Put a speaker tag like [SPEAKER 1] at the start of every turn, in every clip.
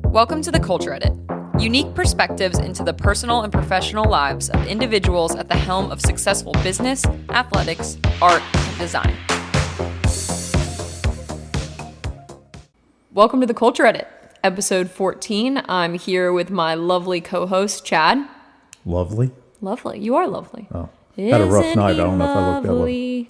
[SPEAKER 1] Welcome to the Culture Edit. Unique perspectives into the personal and professional lives of individuals at the helm of successful business, athletics, art, and design. Welcome to the Culture Edit, episode 14. I'm here with my lovely co-host, Chad.
[SPEAKER 2] Lovely?
[SPEAKER 1] Lovely. You are lovely.
[SPEAKER 2] Oh. Had a rough night. I don't know if I looked that
[SPEAKER 1] lovely?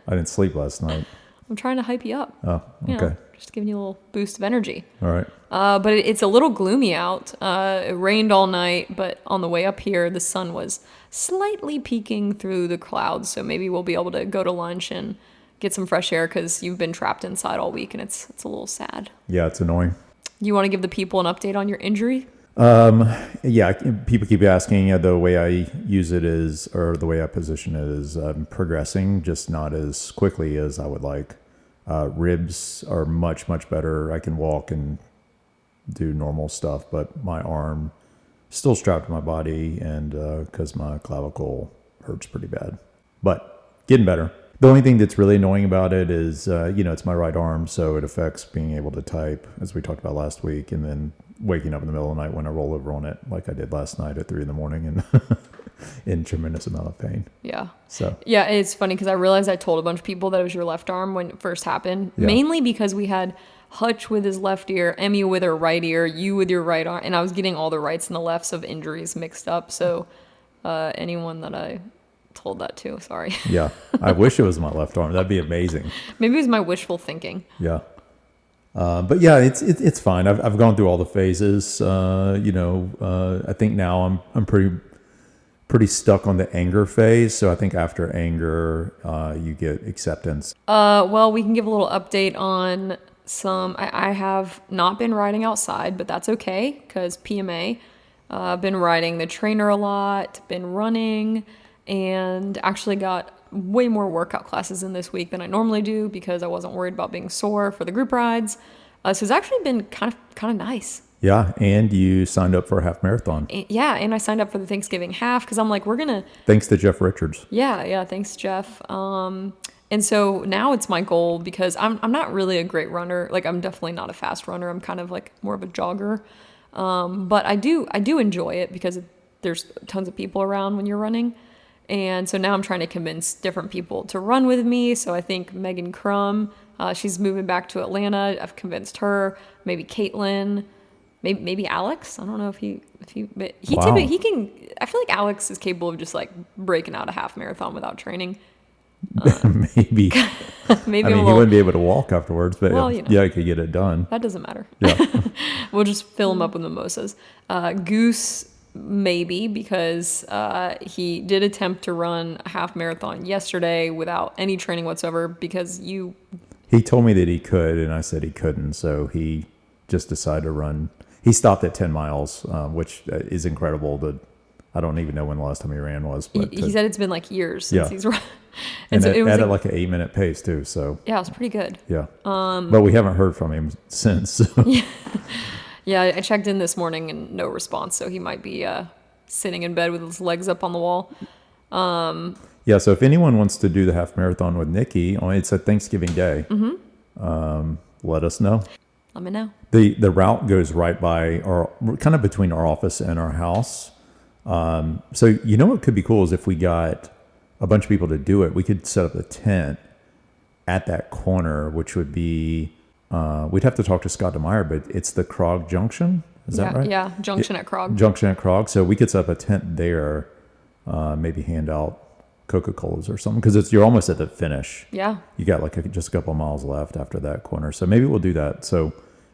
[SPEAKER 2] I didn't sleep last night.
[SPEAKER 1] I'm trying to hype you up.
[SPEAKER 2] Oh, okay.
[SPEAKER 1] You know, just giving you a little boost of energy.
[SPEAKER 2] All right.
[SPEAKER 1] But it's a little gloomy out. It rained all night, but on the way up here, the sun was slightly peeking through the clouds. So maybe we'll be able to go to lunch and get some fresh air because you've been trapped inside all week and it's a little sad.
[SPEAKER 2] Yeah, it's annoying.
[SPEAKER 1] You want to give the people an update on your injury?
[SPEAKER 2] Yeah, people keep asking. The way I use it is, or the way I position it is, progressing, just not as quickly as I would like. Ribs are much better. I can walk and do normal stuff, but my arm still strapped to my body, and because my clavicle hurts pretty bad, but getting better. The only thing that's really annoying about it is, it's my right arm, so it affects being able to type, as we talked about last week, and then waking up in the middle of the night when I roll over on it, like I did last night at 3 a.m. and in tremendous amount of pain.
[SPEAKER 1] Yeah.
[SPEAKER 2] So
[SPEAKER 1] yeah, it's funny because I realized I told a bunch of people that it was your left arm when it first happened, mainly because we had Hutch with his left ear, Emmy with her right ear, you with your right arm, and I was getting all the rights and the lefts of injuries mixed up. So anyone that I told that to, sorry.
[SPEAKER 2] Yeah, I wish it was my left arm. That'd be amazing. Maybe
[SPEAKER 1] it was my wishful thinking.
[SPEAKER 2] Yeah. But yeah, it's fine. I've gone through all the phases. I think now I'm pretty stuck on the anger phase. So I think after anger, you get acceptance.
[SPEAKER 1] Well, we can give a little update on some. I have not been riding outside, but that's okay because PMA. Been riding the trainer a lot. Been running, and actually got way more workout classes in this week than I normally do because I wasn't worried about being sore for the group rides. So it's actually been kind of nice.
[SPEAKER 2] Yeah, and you signed up for a half marathon.
[SPEAKER 1] And I signed up for the Thanksgiving half because I'm like, we're gonna.
[SPEAKER 2] Thanks to Jeff Richards.
[SPEAKER 1] Yeah, thanks Jeff. And so now it's my goal because I'm not really a great runner. Like I'm definitely not a fast runner. I'm kind of like more of a jogger. But I do enjoy it because there's tons of people around when you're running. And so now I'm trying to convince different people to run with me. So I think Megan Crum, she's moving back to Atlanta. I've convinced her. Maybe Caitlin, maybe Alex. I don't know if he can. I feel like Alex is capable of just like breaking out a half marathon without training.
[SPEAKER 2] Maybe.
[SPEAKER 1] Maybe.
[SPEAKER 2] I mean, he wouldn't be able to walk afterwards, but yeah, he could get it done.
[SPEAKER 1] That doesn't matter.
[SPEAKER 2] Yeah.
[SPEAKER 1] We'll just fill him up with mimosas. Goose. Maybe because he did attempt to run a half marathon yesterday without any training whatsoever because He
[SPEAKER 2] told me that he could, and I said he couldn't, so he just decided to run. He stopped at 10 miles, which is incredible. I don't even know when the last time he ran was. But
[SPEAKER 1] he said it's been like years since he's run.
[SPEAKER 2] And so it was at like an 8-minute pace too. So
[SPEAKER 1] yeah, it was pretty good.
[SPEAKER 2] Yeah. But we haven't heard from him since. So.
[SPEAKER 1] Yeah, I checked in this morning and no response, so he might be sitting in bed with his legs up on the wall.
[SPEAKER 2] Yeah, so if anyone wants to do the half marathon with Nikki, it's a Thanksgiving Day. Mm-hmm. Let us know.
[SPEAKER 1] Let me know.
[SPEAKER 2] The route goes right by, or kind of between our office and our house. So what could be cool is if we got a bunch of people to do it, we could set up a tent at that corner, which would be... we'd have to talk to Scott DeMeyer, but it's the Krog Junction. Is that right?
[SPEAKER 1] Yeah, Junction at Krog.
[SPEAKER 2] Junction at Krog. So we could set up a tent there, maybe hand out Coca-Colas or something, because you're almost at the finish.
[SPEAKER 1] Yeah.
[SPEAKER 2] You got just a couple of miles left after that corner. So maybe we'll do that. So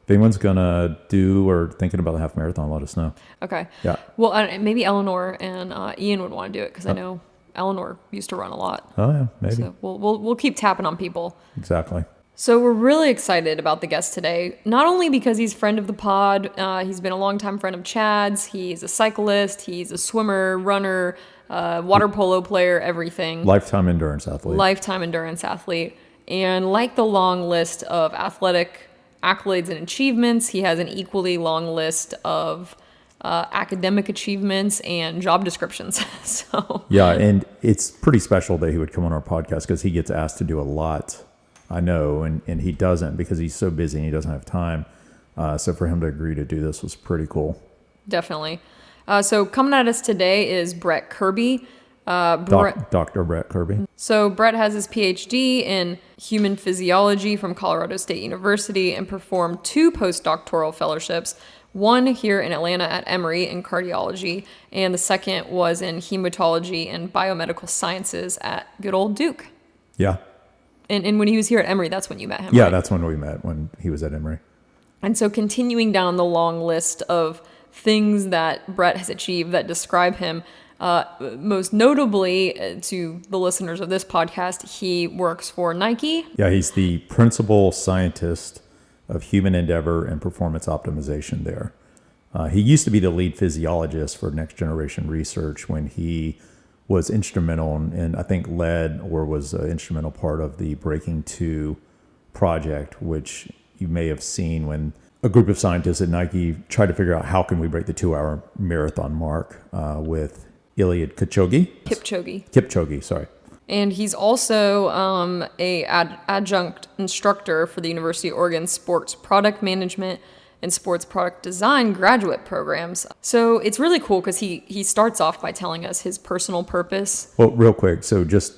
[SPEAKER 2] if anyone's going to do or thinking about the half marathon, let us know.
[SPEAKER 1] Okay.
[SPEAKER 2] Yeah.
[SPEAKER 1] Well, maybe Eleanor and Ian would want to do it because I know Eleanor used to run a lot.
[SPEAKER 2] Oh, yeah, maybe.
[SPEAKER 1] So we'll keep tapping on people.
[SPEAKER 2] Exactly.
[SPEAKER 1] So we're really excited about the guest today, not only because he's a friend of the pod, he's been a longtime friend of Chad's, he's a cyclist, he's a swimmer, runner, water polo player, everything.
[SPEAKER 2] Lifetime endurance athlete. And like the long list of athletic accolades and achievements, he has an equally long list of academic achievements and job descriptions. So yeah, and it's pretty special that he would come on our podcast because he gets asked to do a lot. I know, and he doesn't because he's so busy and he doesn't have time. So for him to agree to do this was pretty cool.
[SPEAKER 1] Definitely. So coming at us today is Brett Kirby.
[SPEAKER 2] Dr. Brett Kirby.
[SPEAKER 1] So Brett has his Ph.D. in human physiology from Colorado State University and performed 2 postdoctoral fellowships, one here in Atlanta at Emory in cardiology, and the second was in hematology and biomedical sciences at good old Duke.
[SPEAKER 2] Yeah.
[SPEAKER 1] And when he was here at Emory, that's when you met him,
[SPEAKER 2] Yeah,
[SPEAKER 1] right?
[SPEAKER 2] that's when we met, when he was at Emory.
[SPEAKER 1] And so continuing down the long list of things that Brett has achieved that describe him, most notably to the listeners of this podcast, he works for Nike.
[SPEAKER 2] Yeah, he's the principal scientist of human endeavor and performance optimization there. He used to be the lead physiologist for next generation research when he was instrumental and I think led or was an instrumental part of the Breaking 2 project, which you may have seen when a group of scientists at Nike tried to figure out how can we break the 2-hour marathon mark with Eliud Kipchoge, sorry.
[SPEAKER 1] And he's also a adjunct instructor for the University of Oregon Sports Product Management and Sports Product Design graduate programs. So it's really cool because he starts off by telling us his personal purpose.
[SPEAKER 2] Well, real quick, so just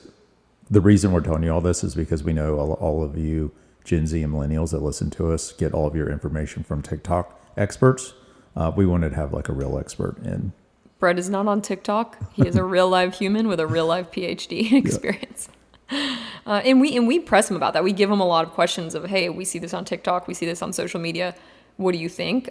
[SPEAKER 2] the reason we're telling you all this is because we know all of you Gen Z and millennials that listen to us get all of your information from TikTok experts. We wanted to have like a real expert in.
[SPEAKER 1] Brett is not on TikTok. He is a real live human with a real live PhD experience. And we press him about that. We give him a lot of questions of, hey, we see this on TikTok. We see this on social media. What do you think?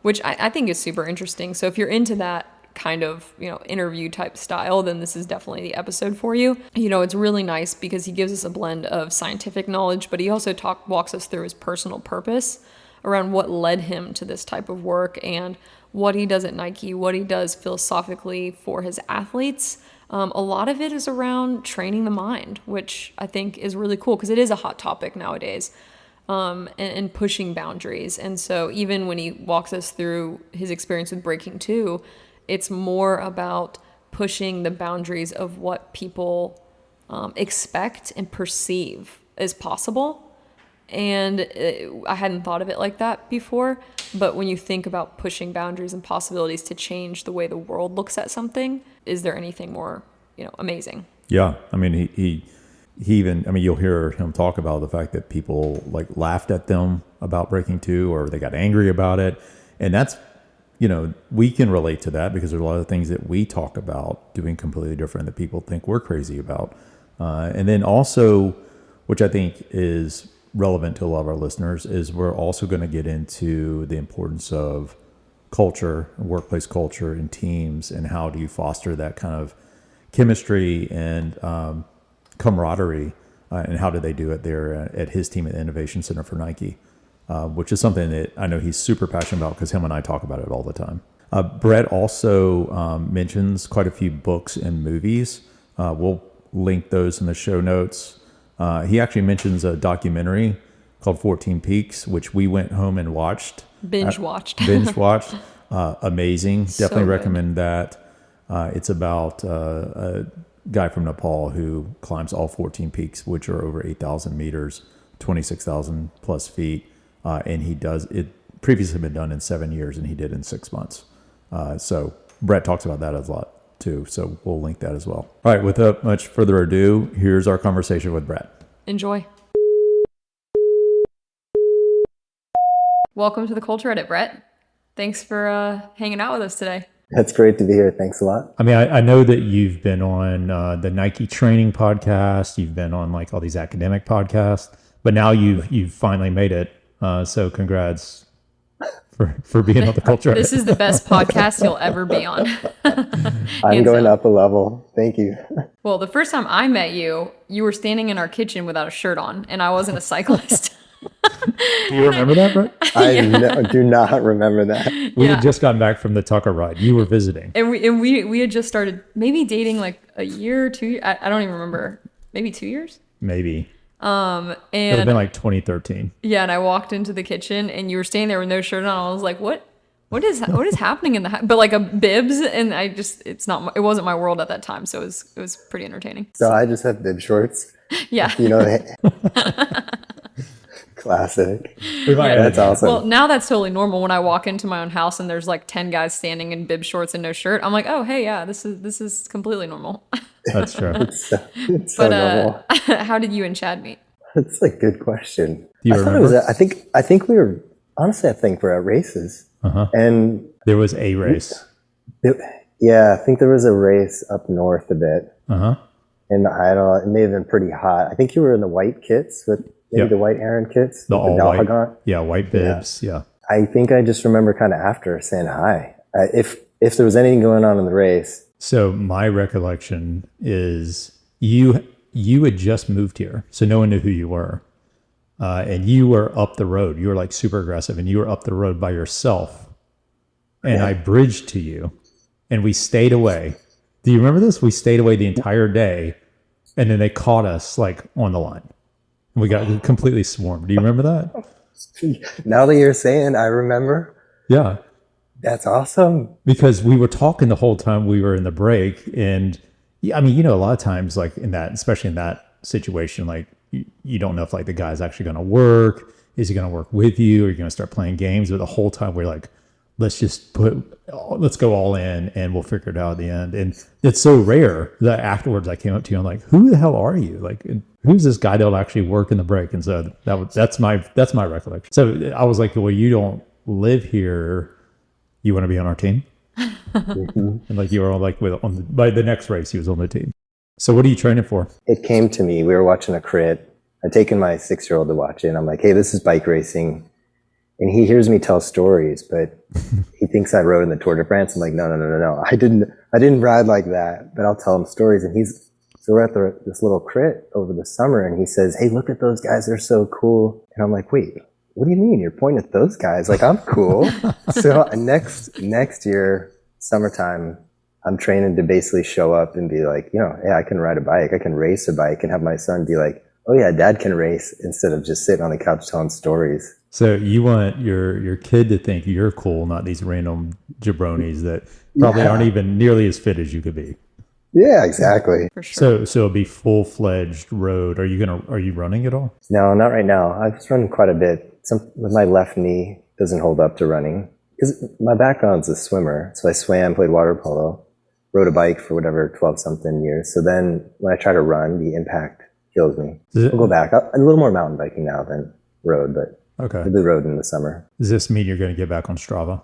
[SPEAKER 1] Which I think is super interesting. So if you're into that kind of, interview type style, then this is definitely the episode for you. It's really nice because he gives us a blend of scientific knowledge, but he also walks us through his personal purpose around what led him to this type of work and what he does at Nike, what he does philosophically for his athletes. A lot of it is around training the mind, which I think is really cool because it is a hot topic nowadays, and pushing boundaries. And so even when he walks us through his experience with Breaking 2, it's more about pushing the boundaries of what people expect and perceive as possible. And I hadn't thought of it like that before. But when you think about pushing boundaries and possibilities to change the way the world looks at something, is there anything more, amazing?
[SPEAKER 2] Yeah. I mean, he even, you'll hear him talk about the fact that people like laughed at them about Breaking 2 or they got angry about it. And that's, we can relate to that because there's a lot of things that we talk about doing completely different that people think we're crazy about. And then also, which I think is relevant to a lot of our listeners, is we're also going to get into the importance of culture, workplace culture and teams, and how do you foster that kind of chemistry and camaraderie, and how do they do it there at his team at the Innovation Center for Nike, which is something that I know he's super passionate about because him and I talk about it all the time. Brett also mentions quite a few books and movies. We'll link those in the show notes. He actually mentions a documentary called 14 Peaks, which we went home and watched.
[SPEAKER 1] Binge watched.
[SPEAKER 2] Amazing.
[SPEAKER 1] So
[SPEAKER 2] Definitely
[SPEAKER 1] good.
[SPEAKER 2] recommend that. It's about a guy from Nepal who climbs all 14 peaks, which are over 8,000 meters, 26,000 plus feet. And he does it previously been done in 7 years and he did in 6 months. So Brett talks about that a lot too. So we'll link that as well. All right. Without much further ado, here's our conversation with Brett.
[SPEAKER 1] Enjoy. Welcome to the Culture Edit, Brett. Thanks for hanging out with us today.
[SPEAKER 3] That's great to be here. Thanks a lot.
[SPEAKER 2] I know that you've been on the Nike training podcast. You've been on like all these academic podcasts, but now you've finally made it. So congrats for being on the Culture Edit.
[SPEAKER 1] This is the best podcast you'll ever be on.
[SPEAKER 3] I'm going up a level. Thank you.
[SPEAKER 1] Well, the first time I met you, you were standing in our kitchen without a shirt on, and I wasn't a cyclist.
[SPEAKER 2] Do you remember that, Brett?
[SPEAKER 3] I do not remember that.
[SPEAKER 2] We had just gotten back from the Tucker ride. You were visiting.
[SPEAKER 1] And we had just started maybe dating like a year or 2. I don't even remember. Maybe 2 years?
[SPEAKER 2] Maybe.
[SPEAKER 1] And
[SPEAKER 2] it would have been like 2013.
[SPEAKER 1] Yeah, and I walked into the kitchen and you were standing there with no shirt on. I was like, what is happening in the house? But like a bibs, and it wasn't my world at that time, so it was pretty entertaining.
[SPEAKER 3] So I just have bib shorts.
[SPEAKER 1] Yeah.
[SPEAKER 3] Classic.
[SPEAKER 2] We might
[SPEAKER 3] That's awesome.
[SPEAKER 1] Well, now that's totally normal. When I walk into my own house and there's like 10 guys standing in bib shorts and no shirt, I'm like, oh, hey, yeah, this is completely normal.
[SPEAKER 2] That's true.
[SPEAKER 3] It's so
[SPEAKER 1] But
[SPEAKER 3] normal.
[SPEAKER 1] how did you and Chad meet?
[SPEAKER 3] It's a good question.
[SPEAKER 2] Do you
[SPEAKER 3] I thought it
[SPEAKER 2] remember?
[SPEAKER 3] was. I think we were. Honestly, I think we're at races, and
[SPEAKER 2] There was a race.
[SPEAKER 3] yeah, I think there was a race up north a bit,
[SPEAKER 2] Uh-huh.
[SPEAKER 3] and I don't know. It may have been pretty hot. I think you were in the white kits with maybe
[SPEAKER 2] Yep.
[SPEAKER 3] the white Aaron kits,
[SPEAKER 2] The
[SPEAKER 3] with
[SPEAKER 2] all white.
[SPEAKER 3] Dalhagon.
[SPEAKER 2] Yeah, white bibs. Yeah.
[SPEAKER 3] I think I just remember kind of after saying hi. If there was anything going on in the race,
[SPEAKER 2] So my recollection is you had just moved here, so no one knew who you were. And you were up the road. You were like super aggressive, and you were up the road by yourself. And I bridged to you, and we stayed away. Do you remember this? We stayed away the entire day, and then they caught us like on the line. We got completely swarmed. Do you remember that?
[SPEAKER 3] now that you're saying, I remember.
[SPEAKER 2] Yeah,
[SPEAKER 3] That's awesome.
[SPEAKER 2] because we were talking the whole time we were in the break, and yeah, I mean, a lot of times, like in that, especially in that situation, like you don't know if like the guy's actually going to work. Is he going to work with you? Or are you going to start playing games? But the whole time we're like, let's go all in, and we'll figure it out at the end. And it's so rare that afterwards I came up to you, I'm like, who the hell are you? Like, who's this guy that'll actually work in the break? And so that's my recollection. So I was like, well, you don't live here. You want to be on our team? And like you were like by the next race, he was on the team. So what are you training for?
[SPEAKER 3] It came to me. We were watching a crit. I'd taken my 6-year-old to watch it, and I'm like, hey, this is bike racing. And he hears me tell stories, but he thinks I rode in the Tour de France. I'm like, no. I didn't ride like that, but I'll tell him stories. And so we're at this little crit over the summer, and he says, hey, look at those guys. They're so cool. And I'm like, wait, what do you mean? You're pointing at those guys? Like, I'm cool. So next year, summertime, I'm training to basically show up and be like, hey, I can ride a bike. I can race a bike, and have my son be like, oh yeah, dad can race, instead of just sitting on the couch telling stories.
[SPEAKER 2] So you want your kid to think you're cool, not these random jabronis that probably aren't even nearly as fit as you could be.
[SPEAKER 3] Yeah, exactly.
[SPEAKER 1] For sure.
[SPEAKER 2] So it'll be full-fledged road. Are you running at all?
[SPEAKER 3] No, not right now. I've run quite a bit. With my left knee doesn't hold up to running, because my background's a swimmer. So I swam, played water polo, rode a bike for whatever 12 something years. So then when I try to run, the impact kills me. I'll go back. A little more mountain biking now than road, but
[SPEAKER 2] Okay.
[SPEAKER 3] I do road in the summer.
[SPEAKER 2] Does this mean you're going to get back on Strava?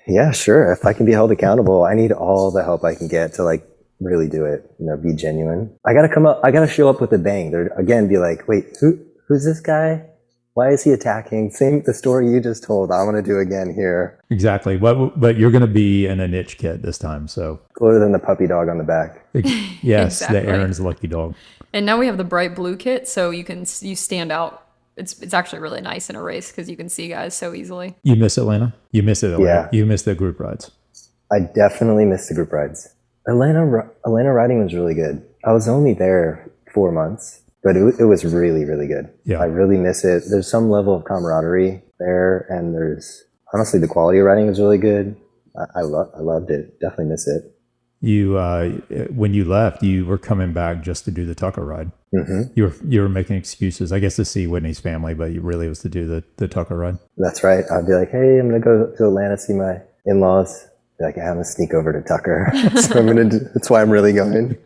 [SPEAKER 3] Yeah, sure. If I can be held accountable, I need all the help I can get to like really do it, be genuine. I got to show up with a bang. Again, be like, wait, who's this guy? Why is he attacking? Same the story you just told. I want to do again here.
[SPEAKER 2] Exactly. But you're going to be in a niche kit this time. So
[SPEAKER 3] Cooler than the puppy dog on the back.
[SPEAKER 2] yes,
[SPEAKER 1] Exactly.
[SPEAKER 2] the Aaron's lucky dog.
[SPEAKER 1] And now we have the bright blue kit, so you stand out. It's actually really nice in a race because you can see guys so easily.
[SPEAKER 2] You miss Atlanta? You miss it, Atlanta.
[SPEAKER 3] Yeah.
[SPEAKER 2] You miss the group rides.
[SPEAKER 3] I definitely missed the group rides. Atlanta riding was really good. I was only there 4 months, but it was really, really good.
[SPEAKER 2] Yeah.
[SPEAKER 3] I really miss it. There's some level of camaraderie there, and honestly, the quality of riding was really good. I loved it. Definitely miss it.
[SPEAKER 2] You when you left, you were coming back just to do the Tucker ride.
[SPEAKER 3] Mm-hmm.
[SPEAKER 2] You were making excuses, I guess, to see Whitney's family, but you really was to do the Tucker ride.
[SPEAKER 3] That's right. I'd be like, hey, I'm going to go to Atlanta, see my in-laws. Be like, I'm going to sneak over to Tucker. So that's why I'm really going.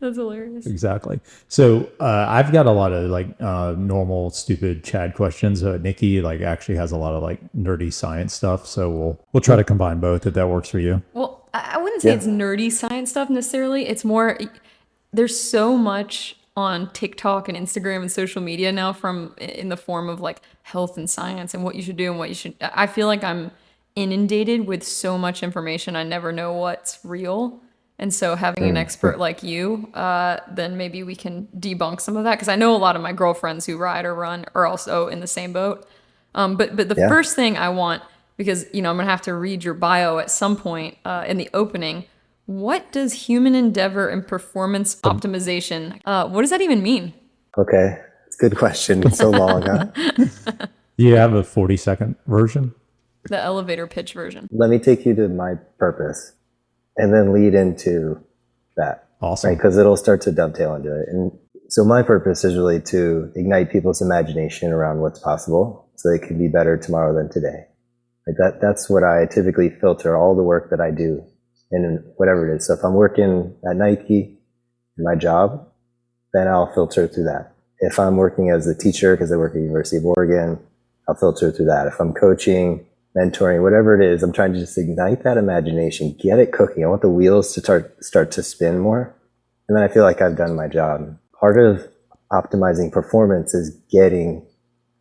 [SPEAKER 1] That's hilarious.
[SPEAKER 2] Exactly. So I've got a lot of like normal, stupid Chad questions. Nikki like actually has a lot of like nerdy science stuff. So we'll try to combine both if that works for you.
[SPEAKER 1] Well, I wouldn't say it's nerdy science stuff necessarily. It's more, there's so much on TikTok and Instagram and social media now in the form of like health and science and what you should do and what you should. I feel like I'm inundated with so much information. I never know what's real. And so having an expert like you, then maybe we can debunk some of that. Because I know a lot of my girlfriends who ride or run are also in the same boat. But the first thing I want, because I'm going to have to read your bio at some point in the opening. What does human endeavor and performance optimization, what does that even mean?
[SPEAKER 3] Okay. It's a good question. It's so long, huh?
[SPEAKER 2] You have a 40-second version?
[SPEAKER 1] The elevator pitch version.
[SPEAKER 3] Let me take you to my purpose and then lead into that.
[SPEAKER 2] Awesome.
[SPEAKER 3] Right? Because it'll start to dovetail into it. And So my purpose is really to ignite people's imagination around what's possible so they can be better tomorrow than today. Like that's what I typically filter all the work that I do in whatever it is. So if I'm working at Nike in my job, then I'll filter through that. If I'm working as a teacher, because I work at the University of Oregon, I'll filter through that. If I'm coaching, mentoring, whatever it is, I'm trying to just ignite that imagination, get it cooking. I want the wheels to start to spin more. And then I feel like I've done my job. Part of optimizing performance is getting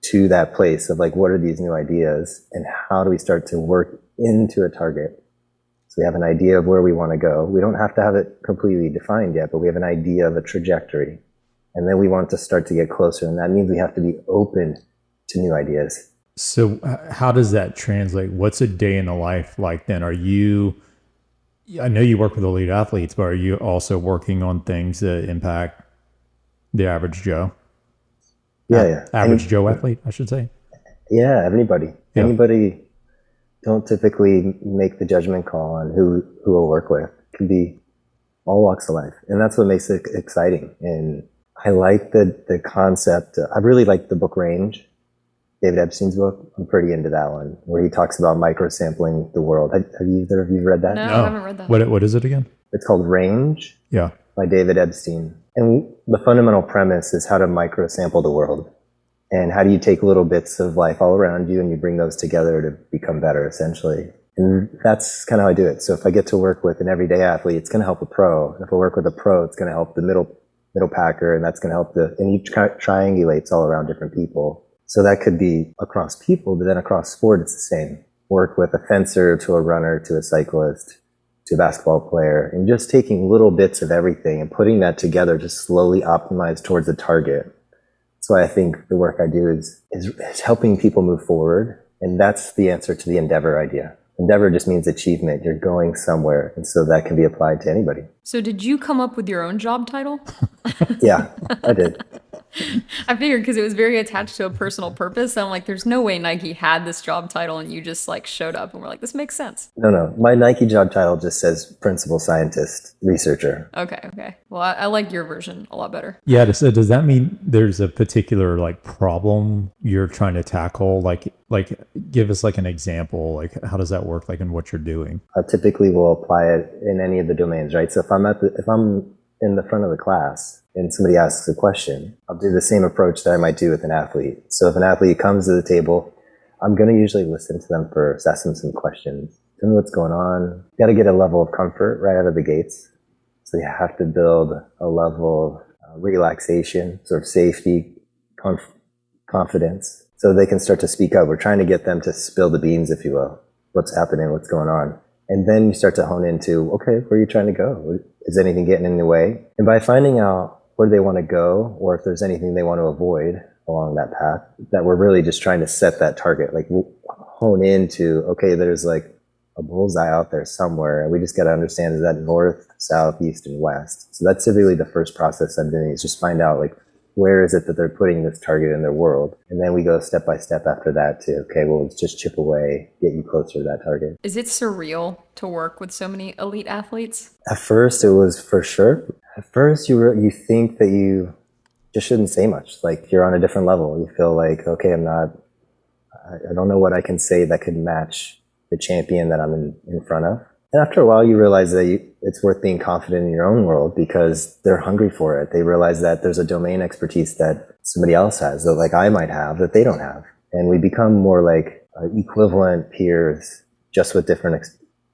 [SPEAKER 3] to that place of like, what are these new ideas and how do we start to work into a target? So we have an idea of where we want to go. We don't have to have it completely defined yet, but we have an idea of a trajectory. And then we want to start to get closer. And that means we have to be open to new ideas.
[SPEAKER 2] So how does that translate? What's a day in the life like then? I know you work with elite athletes, but are you also working on things that impact the average Joe?
[SPEAKER 3] Yeah.
[SPEAKER 2] Average Joe athlete, I should say.
[SPEAKER 3] Yeah, anybody.
[SPEAKER 2] Yeah.
[SPEAKER 3] Anybody don't typically make the judgment call on who we'll work with. It can be all walks of life. And that's what makes it exciting. And I like the concept. I really like the book Range, David Epstein's book. I'm pretty into that one, where he talks about microsampling the world. Have either of you read that?
[SPEAKER 1] No, I haven't read that.
[SPEAKER 2] What is it again?
[SPEAKER 3] It's called Range.
[SPEAKER 2] Yeah.
[SPEAKER 3] By David Epstein. And the fundamental premise is how to microsample the world. And how do you take little bits of life all around you and you bring those together to become better, essentially. And that's kind of how I do it. So if I get to work with an everyday athlete, it's going to help a pro. And if I work with a pro, it's going to help the middle packer, and that's going to help and he triangulates all around different people. So that could be across people, but then across sport, it's the same. Work with a fencer to a runner to a cyclist to a basketball player, and just taking little bits of everything and putting that together to slowly optimize towards a target. That's why I think the work I do is helping people move forward. And that's the answer to the endeavor idea. Endeavor just means achievement. You're going somewhere. And so that can be applied to anybody.
[SPEAKER 1] So did you come up with your own job title?
[SPEAKER 3] Yeah, I did.
[SPEAKER 1] I figured because it was very attached to a personal purpose. So I'm like, there's no way Nike had this job title and you just like showed up and were like, this makes sense.
[SPEAKER 3] No. My Nike job title just says principal scientist, researcher.
[SPEAKER 1] Okay. Well, I like your version a lot better.
[SPEAKER 2] Yeah. So does that mean there's a particular like problem you're trying to tackle? Like give us like an example. Like how does that work? Like in what you're doing?
[SPEAKER 3] I typically will apply it in any of the domains, right? So if I'm in the front of the class and somebody asks a question, I'll do the same approach that I might do with an athlete. So if an athlete comes to the table, I'm going to usually listen to them first, ask them some questions. Tell me what's going on. You got to get a level of comfort right out of the gates. So you have to build a level of relaxation, sort of safety, confidence, so they can start to speak up. We're trying to get them to spill the beans, if you will. What's happening? What's going on? And then you start to hone into, okay, where are you trying to go? Is anything getting in the way? And by finding out where they want to go, or if there's anything they want to avoid along that path, that we're really just trying to set that target, like hone into, okay, there's like a bullseye out there somewhere, and we just got to understand, is that north, south, east, and west? So that's typically the first process I'm doing, is just find out, like, where is it that they're putting this target in their world? And then we go step by step after that to, okay, well, let's just chip away, get you closer to that target.
[SPEAKER 1] Is it surreal to work with so many elite athletes?
[SPEAKER 3] At first, it was for sure. At first, you think that you just shouldn't say much. Like, you're on a different level. You feel like, okay, I don't know what I can say that could match the champion that I'm in front of. And after a while, you realize that it's worth being confident in your own world, because they're hungry for it. They realize that there's a domain expertise that somebody else has, that like I might have, that they don't have. And we become more like equivalent peers, just with different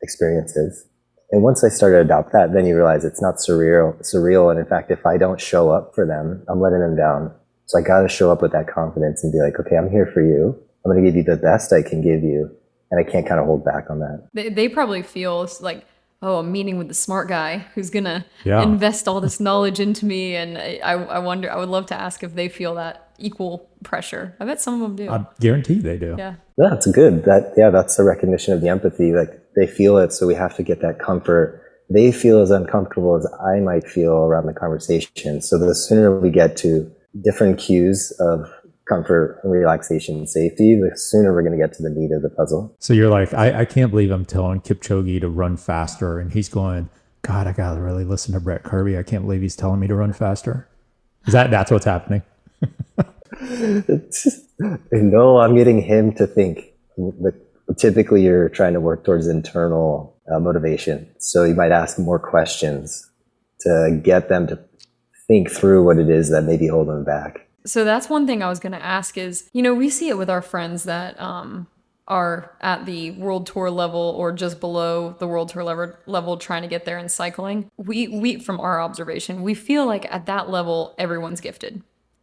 [SPEAKER 3] experiences. And once I started to adopt that, then you realize it's not surreal. And in fact, if I don't show up for them, I'm letting them down. So I got to show up with that confidence and be like, okay, I'm here for you. I'm going to give you the best I can give you. And I can't kind of hold back on that.
[SPEAKER 1] They probably feel like, oh, I'm meeting with the smart guy who's going to invest all this knowledge into me. And I wonder, I would love to ask if they feel that equal pressure. I bet some of them do.
[SPEAKER 2] I guarantee they do.
[SPEAKER 1] Yeah.
[SPEAKER 3] That's good. That's a recognition of the empathy. Like, they feel it, so we have to get that comfort. They feel as uncomfortable as I might feel around the conversation. So the sooner we get to different cues of comfort, relaxation, and safety, the sooner we're going to get to the meat of the puzzle.
[SPEAKER 2] So you're like, I can't believe I'm telling Kipchoge to run faster, and he's going, God, I got to really listen to Brett Kirby. I can't believe he's telling me to run faster. That's what's happening?
[SPEAKER 3] It's just, no, I'm getting him to think. Typically, you're trying to work towards internal motivation. So you might ask more questions to get them to think through what it is that may be holding them back.
[SPEAKER 1] So that's one thing I was going to ask is, we see it with our friends that are at the world tour level or just below the world tour level trying to get there in cycling. We from our observation, we feel like at that level, everyone's gifted.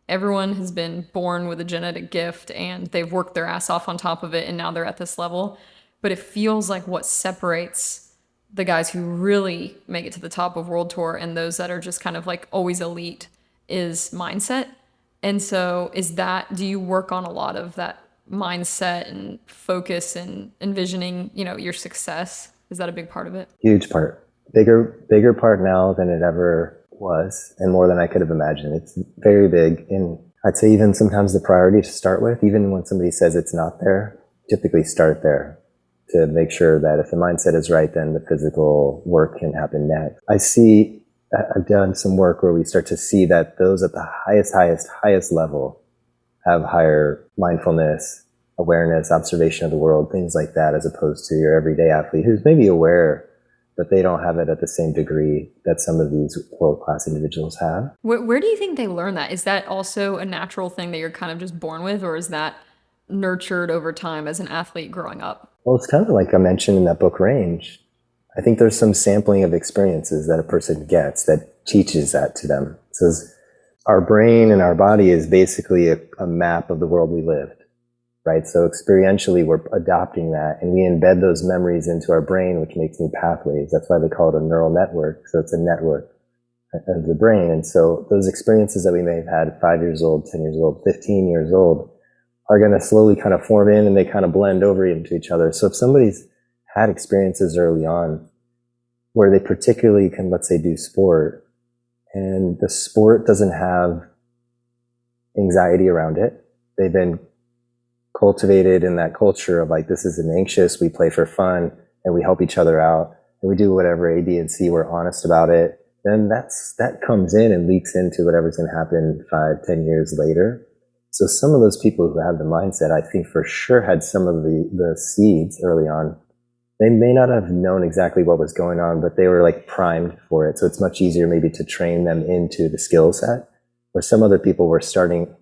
[SPEAKER 1] Everyone has been born with a genetic gift and they've worked their ass off on top of it and now they're at this level. But it feels like what separates the guys who really make it to the top of world tour and those that are just kind of like always elite is mindset. And so do you work on a lot of that mindset and focus and envisioning, your success? Is that a big part of it?
[SPEAKER 3] Huge part. Bigger part now than it ever was, and more than I could have imagined. It's very big. And I'd say even sometimes the priority to start with, even when somebody says it's not there, typically start there to make sure that if the mindset is right, then the physical work can happen next. I've done some work where we start to see that those at the highest level have higher mindfulness, awareness, observation of the world, things like that, as opposed to your everyday athlete who's maybe aware, but they don't have it at the same degree that some of these world-class individuals have.
[SPEAKER 1] Where do you think they learn that? Is that also a natural thing that you're kind of just born with, or is that nurtured over time as an athlete growing up?
[SPEAKER 3] Well, it's kind of like I mentioned in that book, Range. I think there's some sampling of experiences that a person gets that teaches that to them. It says our brain and our body is basically a map of the world we lived. Right? So experientially, we're adopting that and we embed those memories into our brain, which makes new pathways. That's why they call it a neural network. So it's a network of the brain. And so those experiences that we may have had at 5 years old, 10 years old, 15 years old are going to slowly kind of form in and they kind of blend over into each other. So if somebody's had experiences early on where they particularly can, let's say, do sport, and the sport doesn't have anxiety around it, they've been cultivated in that culture of like, this isn't anxious, we play for fun and we help each other out and we do whatever A, B, and C, we're honest about it, then that comes in and leaks into whatever's going to happen 5-10 years later. So some of those people who have the mindset, I think for sure had some of the seeds early on. They may not have known exactly what was going on, but they were like primed for it. So it's much easier maybe to train them into the skill set, where some other people were starting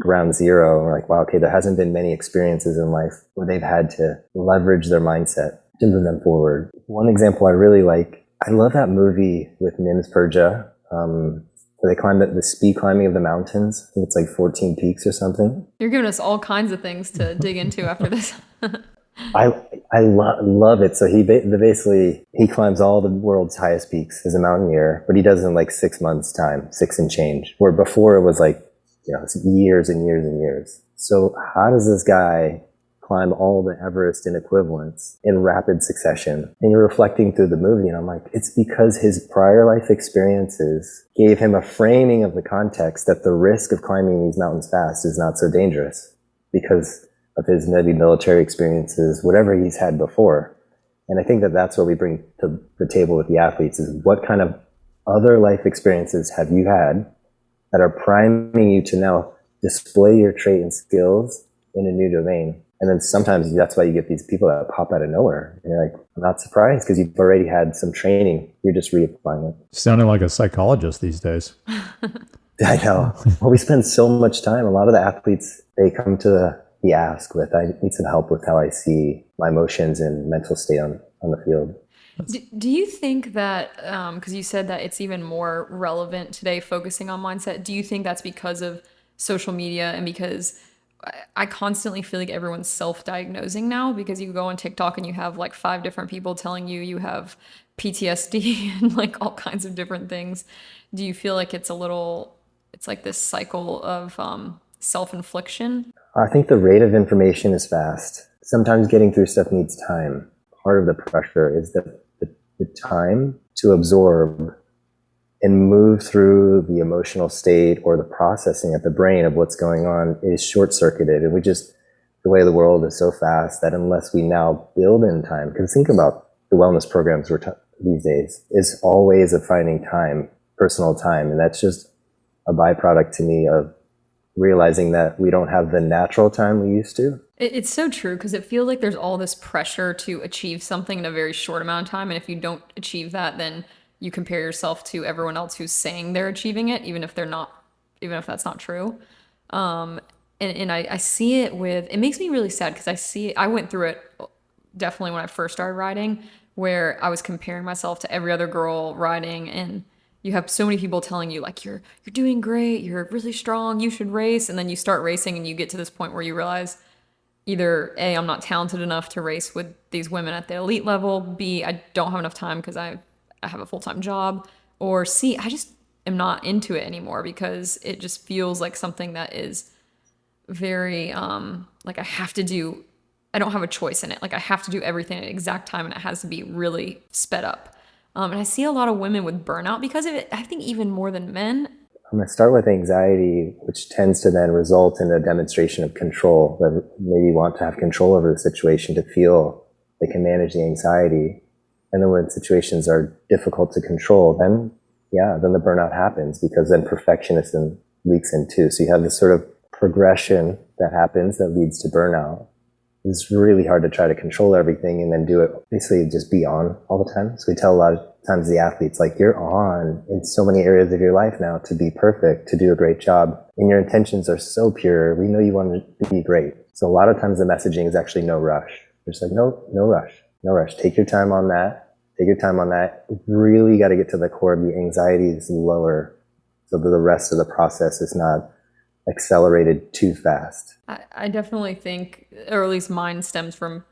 [SPEAKER 3] ground zero and we're like, wow, okay, there hasn't been many experiences in life where they've had to leverage their mindset to move them forward. One example I really like, I love that movie with Nims Purja, where they climb the speed climbing of the mountains. I think it's like 14 peaks or something.
[SPEAKER 1] You're giving us all kinds of things to dig into after this.
[SPEAKER 3] I love it. So he climbs all the world's highest peaks as a mountaineer, but he does it in like 6 months time, 6 and change, where before it was like, it's years and years and years. So how does this guy climb all the Everest and equivalents in rapid succession? And you're reflecting through the movie and I'm like, it's because his prior life experiences gave him a framing of the context that the risk of climbing these mountains fast is not so dangerous because of his maybe military experiences, whatever he's had before. And I think that's what we bring to the table with the athletes is what kind of other life experiences have you had that are priming you to now display your trait and skills in a new domain. And then sometimes that's why you get these people that pop out of nowhere. And you're like, I'm not surprised because you've already had some training. You're just reapplying it.
[SPEAKER 2] Sounding like a psychologist these days.
[SPEAKER 3] I know. Well, we spend so much time. A lot of the athletes, they come to the ask with, I need some help with how I see my emotions and mental state on the field.
[SPEAKER 1] Do you think that, because you said that it's even more relevant today, focusing on mindset, do you think that's because of social media and because I constantly feel like everyone's self-diagnosing now because you go on TikTok and you have like 5 different people telling you have PTSD and like all kinds of different things. Do you feel like it's like this cycle of self-infliction?
[SPEAKER 3] I think the rate of information is fast. Sometimes getting through stuff needs time. Part of the pressure is the time to absorb and move through the emotional state or the processing at the brain of what's going on is short-circuited. And the way the world is so fast that unless we now build in time, because think about the wellness programs these days, is always of finding time, personal time. And that's just a byproduct to me of realizing that we don't have the natural time we used to.
[SPEAKER 1] It's so true, because it feels like there's all this pressure to achieve something in a very short amount of time. And if you don't achieve that, then you compare yourself to everyone else who's saying they're achieving it, even if they're not, even if that's not true. And I see it with, it makes me really sad because I went through it definitely when I first started riding, where I was comparing myself to every other girl riding, and you have so many people telling you like, you're doing great, you're really strong, you should race. And then you start racing and you get to this point where you realize either A, I'm not talented enough to race with these women at the elite level, B, I don't have enough time because I have a full-time job, or C, I just am not into it anymore because it just feels like something that is very like I don't have a choice in it. Like I have to do everything at the exact time, and it has to be really sped up. And I see a lot of women with burnout because of it. I think even more than men.
[SPEAKER 3] I'm going to start with anxiety, which tends to then result in a demonstration of control, that maybe want to have control over the situation to feel they can manage the anxiety. And then when situations are difficult to control, then the burnout happens, because then perfectionism leaks in too. So you have this sort of progression that happens that leads to burnout. It's really hard to try to control everything and then do it, basically just be on all the time. So we tell a lot of times the athletes, like, you're on in so many areas of your life now to be perfect, to do a great job. And your intentions are so pure. We know you want to be great. So a lot of times the messaging is actually no rush. They're just like, no rush, no rush. Take your time on that. Take your time on that. Really got to get to the core. The anxiety is lower, so that the rest of the process is not accelerated too fast.
[SPEAKER 1] I definitely think, or at least mine stems from,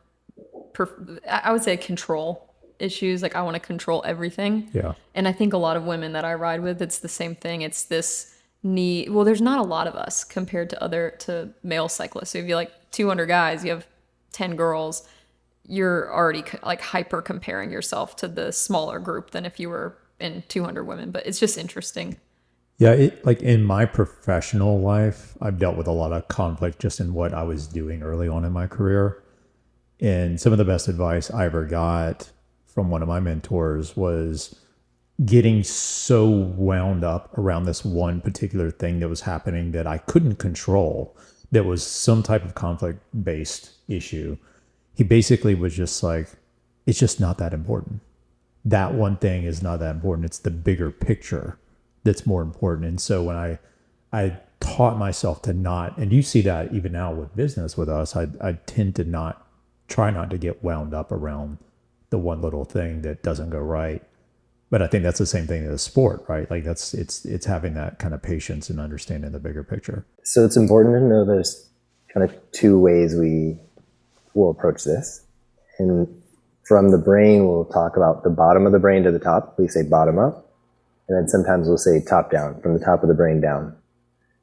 [SPEAKER 1] I would say, control issues. Like I want to control everything.
[SPEAKER 2] Yeah.
[SPEAKER 1] And I think a lot of women that I ride with, it's the same thing. It's this need. Well, there's not a lot of us compared to male cyclists. So if you like 200 guys, you have 10 girls, you're already like hyper comparing yourself to the smaller group than if you were in 200 women. But it's just interesting.
[SPEAKER 2] Yeah, like in my professional life, I've dealt with a lot of conflict just in what I was doing early on in my career. And some of the best advice I ever got from one of my mentors was getting so wound up around this one particular thing that was happening that I couldn't control, that was some type of conflict-based issue. He basically was just like, it's just not that important. That one thing is not that important. It's the bigger picture that's more important. And so when I taught myself to not, and you see that even now with business with us, I tend to try not to get wound up around the one little thing that doesn't go right. But I think that's the same thing as sport, right? Like it's having that kind of patience and understanding the bigger picture.
[SPEAKER 3] So it's important to know there's kind of two ways we will approach this. And from the brain, we'll talk about the bottom of the brain to the top. We say bottom up. And then sometimes we'll say top down, from the top of the brain down.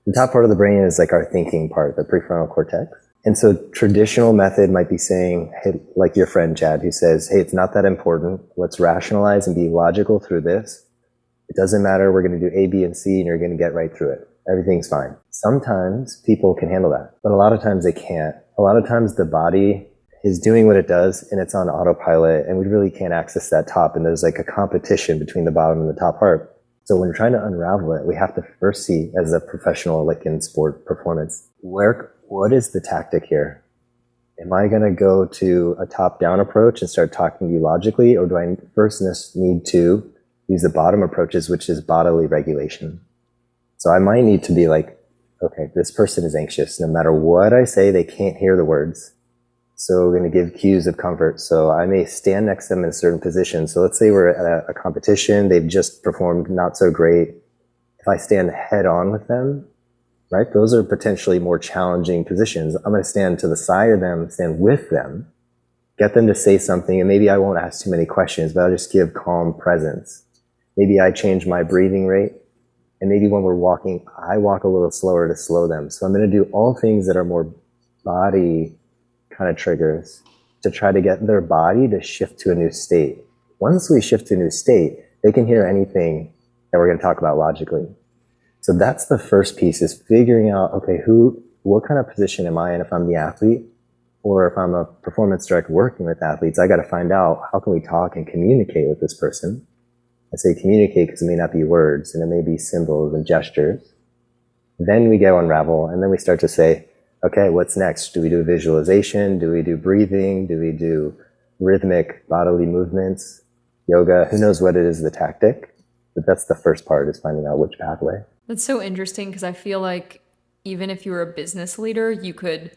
[SPEAKER 3] The top part of the brain is like our thinking part, the prefrontal cortex. And so traditional method might be saying, hey, like your friend Chad, who says, hey, it's not that important. Let's rationalize and be logical through this. It doesn't matter. We're going to do A, B, and C, and you're going to get right through it. Everything's fine. Sometimes people can handle that, but a lot of times they can't. A lot of times the body is doing what it does and it's on autopilot, and we really can't access that top. And there's like a competition between the bottom and the top part. So when we're trying to unravel it, we have to first see, as a professional, like in sport performance, what is the tactic here? Am I going to go to a top-down approach and start talking to you logically, or do I first need to use the bottom approaches, which is bodily regulation? So I might need to be like, okay, this person is anxious. No matter what I say, they can't hear the words. So we're going to give cues of comfort. So I may stand next to them in a certain position. So let's say we're at a competition. They've just performed not so great. If I stand head on with them, right, those are potentially more challenging positions. I'm going to stand to the side of them, stand with them, get them to say something. And maybe I won't ask too many questions, but I'll just give calm presence. Maybe I change my breathing rate. And maybe when we're walking, I walk a little slower to slow them. So I'm going to do all things that are more body kind of triggers to try to get their body to shift to a new state. Once we shift to a new state, they can hear anything that we're going to talk about logically. So that's the first piece, is figuring out, okay, what kind of position am I in if I'm the athlete, or if I'm a performance director working with athletes. I got to find out, how can we talk and communicate with this person? I say communicate because it may not be words, and it may be symbols and gestures. Then we go unravel, and then we start to say, okay, what's next? Do we do visualization? Do we do breathing? Do we do rhythmic bodily movements? Yoga? Who knows what it is, the tactic? But that's the first part, is finding out which pathway.
[SPEAKER 1] That's so interesting, because I feel like even if you were a business leader, you could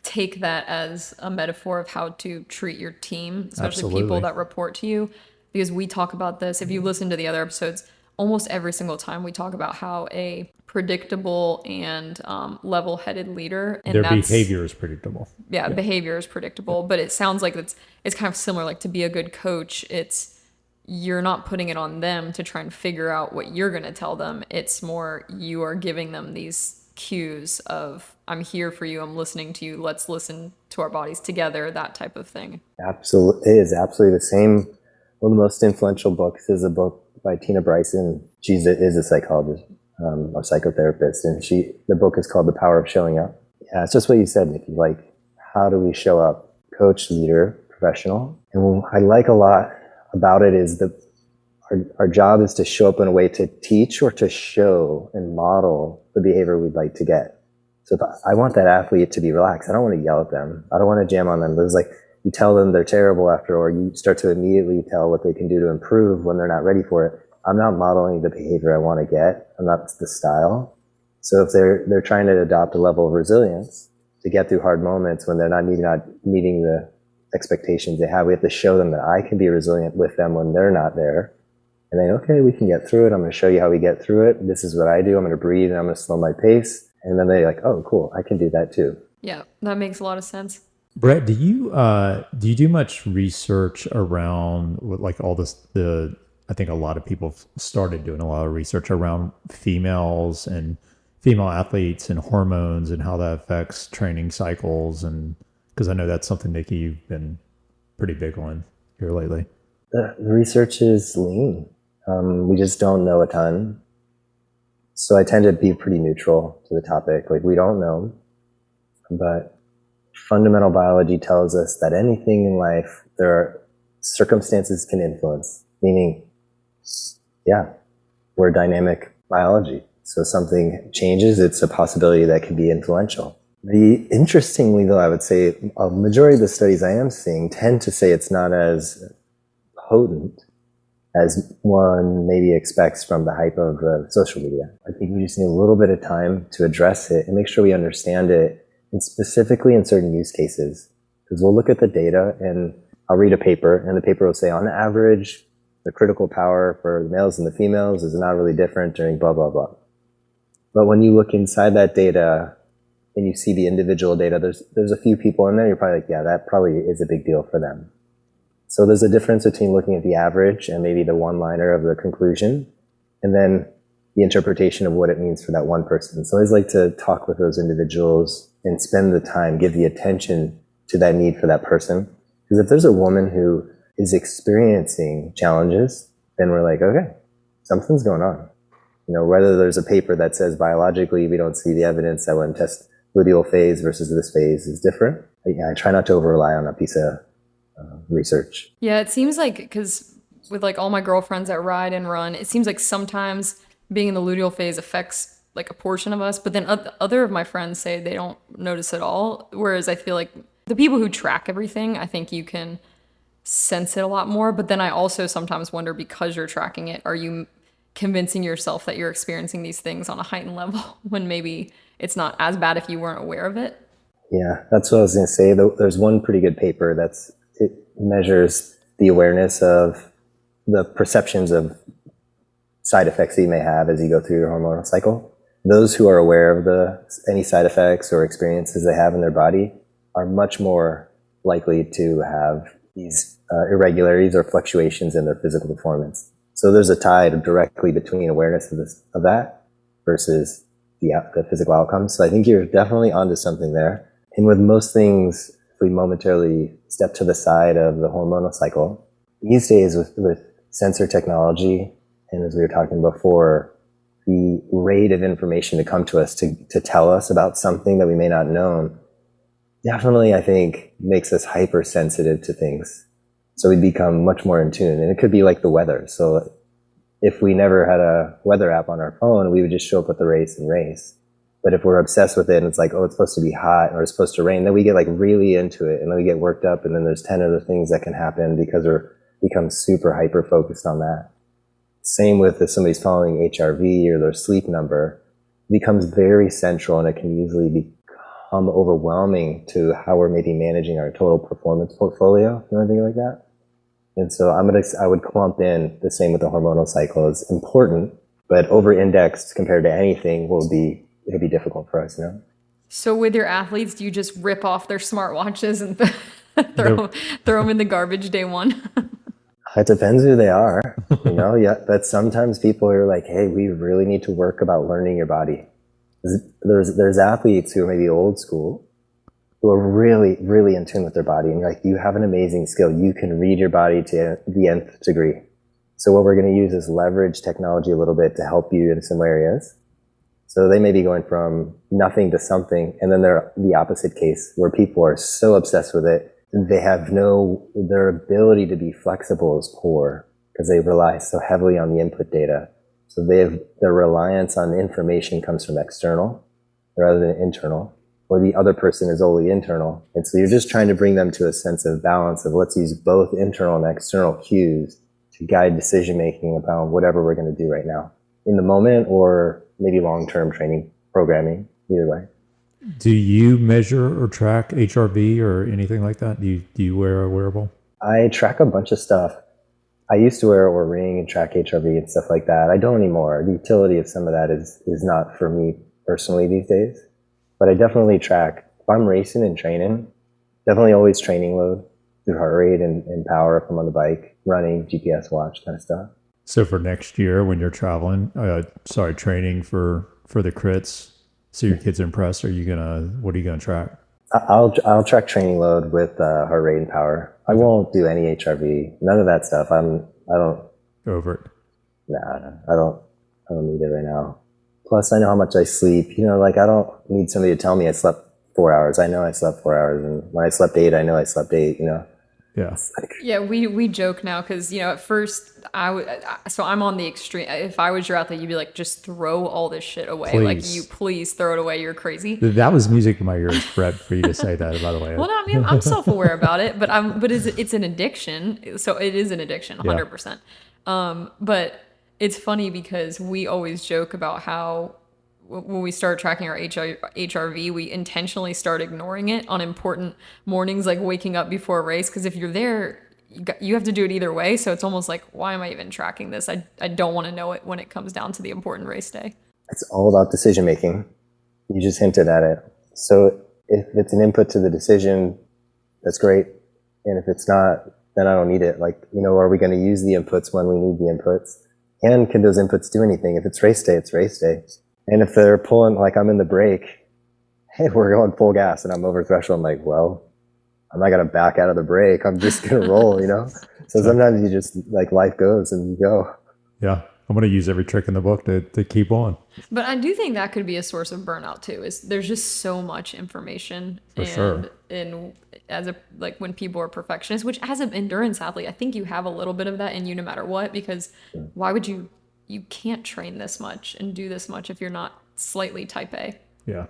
[SPEAKER 1] take that as a metaphor of how to treat your team, especially
[SPEAKER 2] Absolutely.
[SPEAKER 1] people that report to you. Because we talk about this, if you listen to the other episodes, almost every single time we talk about how a predictable and level-headed leader, and
[SPEAKER 2] Their
[SPEAKER 1] that's,
[SPEAKER 2] behavior is predictable.
[SPEAKER 1] yeah, behavior is predictable. But it sounds like it's kind of similar. Like, to be a good coach, you're not putting it on them to try and figure out what you're going to tell them. It's more you are giving them these cues of, I'm here for you, I'm listening to you, let's listen to our bodies together, that type of thing.
[SPEAKER 3] Absolutely, it is absolutely the same. One of the most influential books is a book by Tina Bryson. She is a psychologist, a psychotherapist, and the book is called The Power of Showing Up. Yeah, it's just what you said, Nikki. Like, how do we show up? Coach, leader, professional. And what I like a lot about it is our job is to show up in a way to teach or to show and model the behavior we'd like to get. So if I want that athlete to be relaxed, I don't want to yell at them. I don't want to jam on them. It's like, you tell them they're terrible after, or you start to immediately tell what they can do to improve when they're not ready for it. I'm not modeling the behavior I want to get. I'm not the style. So if they're trying to adopt a level of resilience to get through hard moments when they're not meeting the expectations they have, we have to show them that I can be resilient with them when they're not there. And then, okay, we can get through it. I'm going to show you how we get through it. This is what I do. I'm going to breathe and I'm going to slow my pace. And then they're like, oh, cool, I can do that too.
[SPEAKER 1] Yeah, that makes a lot of sense.
[SPEAKER 2] Brett, do you do much research around like all this? I think a lot of people have started doing a lot of research around females and female athletes and hormones and how that affects training cycles, and because I know that's something, Nikki, you've been pretty big on here lately.
[SPEAKER 3] The research is lean. We just don't know a ton. So I tend to be pretty neutral to the topic. Like, we don't know, but fundamental biology tells us that anything in life, there are circumstances can influence, meaning, yeah, we're dynamic biology. So something changes, it's a possibility that can be influential. Interestingly, though, I would say a majority of the studies I am seeing tend to say it's not as potent as one maybe expects from the hype of social media. I think we just need a little bit of time to address it and make sure we understand it, and specifically in certain use cases. Because we'll look at the data and I'll read a paper, and the paper will say, on average, the critical power for the males and the females is not really different during blah, blah, blah. But when you look inside that data and you see the individual data, there's a few people in there, you're probably like, yeah, that probably is a big deal for them. So there's a difference between looking at the average and maybe the one-liner of the conclusion, and then the interpretation of what it means for that one person. So I always like to talk with those individuals and spend the time, give the attention to that need for that person. Because if there's a woman who is experiencing challenges, then we're like, okay, something's going on. You know, whether there's a paper that says biologically we don't see the evidence that when test luteal phase versus this phase is different. I try not to over rely on a piece of research.
[SPEAKER 1] Yeah, it seems like, because with like all my girlfriends that ride and run, it seems like sometimes being in the luteal phase affects like a portion of us, but then other of my friends say they don't notice at all. Whereas I feel like the people who track everything, I think you can sense it a lot more. But then I also sometimes wonder, because you're tracking it, are you convincing yourself that you're experiencing these things on a heightened level when maybe it's not as bad if you weren't aware of it? Yeah,
[SPEAKER 3] that's what I was going to say. There's one pretty good paper it measures the awareness of the perceptions of side effects that you may have as you go through your hormonal cycle. Those who are aware of any side effects or experiences they have in their body are much more likely to have these irregularities or fluctuations in their physical performance. So there's a tie directly between awareness of that versus the physical outcomes. So I think you're definitely onto something there. And with most things, if we momentarily step to the side of the hormonal cycle, these days with sensor technology, and as we were talking before, the rate of information to come to us to tell us about something that we may not know, definitely, I think, makes us hypersensitive to things. So we become much more in tune. And it could be like the weather. So if we never had a weather app on our phone, we would just show up at the race and race. But if we're obsessed with it and it's like, oh, it's supposed to be hot or it's supposed to rain, then we get like really into it and then we get worked up and then there's 10 other things that can happen because we're become super hyper focused on that. Same with if somebody's following HRV or their sleep number, it becomes very central and it can easily become overwhelming to how we're maybe managing our total performance portfolio or anything like that. And so I would clump in the same with the hormonal cycle. It's important, but over-indexed compared to anything it'll be difficult for us, you know?
[SPEAKER 1] So with your athletes, do you just rip off their smartwatches and throw them in the garbage day one?
[SPEAKER 3] It depends who they are, you know? Yeah, but sometimes people are like, hey, we really need to work about learning your body. There's athletes who are maybe old school, who are really, really in tune with their body. And you're like, you have an amazing skill. You can read your body to the nth degree. So what we're going to use is leverage technology a little bit to help you in some areas. So they may be going from nothing to something. And then they're the opposite case where people are so obsessed with it. Their ability to be flexible is poor because they rely so heavily on the input data. So their reliance on information comes from external rather than internal, or the other person is only internal. And so you're just trying to bring them to a sense of balance of let's use both internal and external cues to guide decision-making about whatever we're going to do right now in the moment or maybe long-term training programming, either way.
[SPEAKER 2] Do you measure or track HRV or anything like that? Do you wear a wearable?
[SPEAKER 3] I track a bunch of stuff. I used to wear a Oura Ring and track HRV and stuff like that. I don't anymore. The utility of some of that is not for me personally these days. But I definitely track. If I'm racing and training, definitely always training load through heart rate and power if I'm on the bike, running, GPS watch, kind of stuff.
[SPEAKER 2] So for next year when you're traveling, training for the crits, so your kid's impressed, what are you gonna track?
[SPEAKER 3] I'll track training load with heart rate and power. I won't do any HRV, none of that stuff. I don't
[SPEAKER 2] over it.
[SPEAKER 3] Nah, I don't need it right now. Plus, I know how much I sleep. You know, like I don't need somebody to tell me I slept 4 hours. I know I slept 4 hours, and when I slept 8, I know I slept 8. You know.
[SPEAKER 2] Yeah.
[SPEAKER 1] Yeah, we joke now because, you know, at first so I'm on the extreme. If I was your athlete, you'd be like, just throw all this shit away.
[SPEAKER 2] Please.
[SPEAKER 1] Please throw it away. You're crazy.
[SPEAKER 2] That was music to my ears, Brett, for you to say that, by the way.
[SPEAKER 1] Well, no, I mean, I'm self-aware about it, but it's an addiction. So it is an addiction, 100%. Yeah. But it's funny because we always joke about how when we start tracking our HRV, we intentionally start ignoring it on important mornings, like waking up before a race. Because if you're there, you have to do it either way. So it's almost like, why am I even tracking this? I don't want to know it when it comes down to the important race day.
[SPEAKER 3] It's all about decision making. You just hinted at it. So if it's an input to the decision, that's great. And if it's not, then I don't need it. Like, you know, are we going to use the inputs when we need the inputs? And can those inputs do anything? If it's race day, it's race day. And if they're pulling, like I'm in the break, hey, we're going full gas and I'm over threshold, I'm like, well, I'm not going to back out of the break. I'm just going to roll, you know? So sometimes you just, like, life goes and you go.
[SPEAKER 2] Yeah. I'm going to use every trick in the book to keep on.
[SPEAKER 1] But I do think that could be a source of burnout too, is there's just so much information.
[SPEAKER 2] For sure.
[SPEAKER 1] And when people are perfectionists, which as an endurance athlete, I think you have a little bit of that in you no matter what, because why would you can't train this much and do this much if you're not slightly type A.
[SPEAKER 2] Yeah.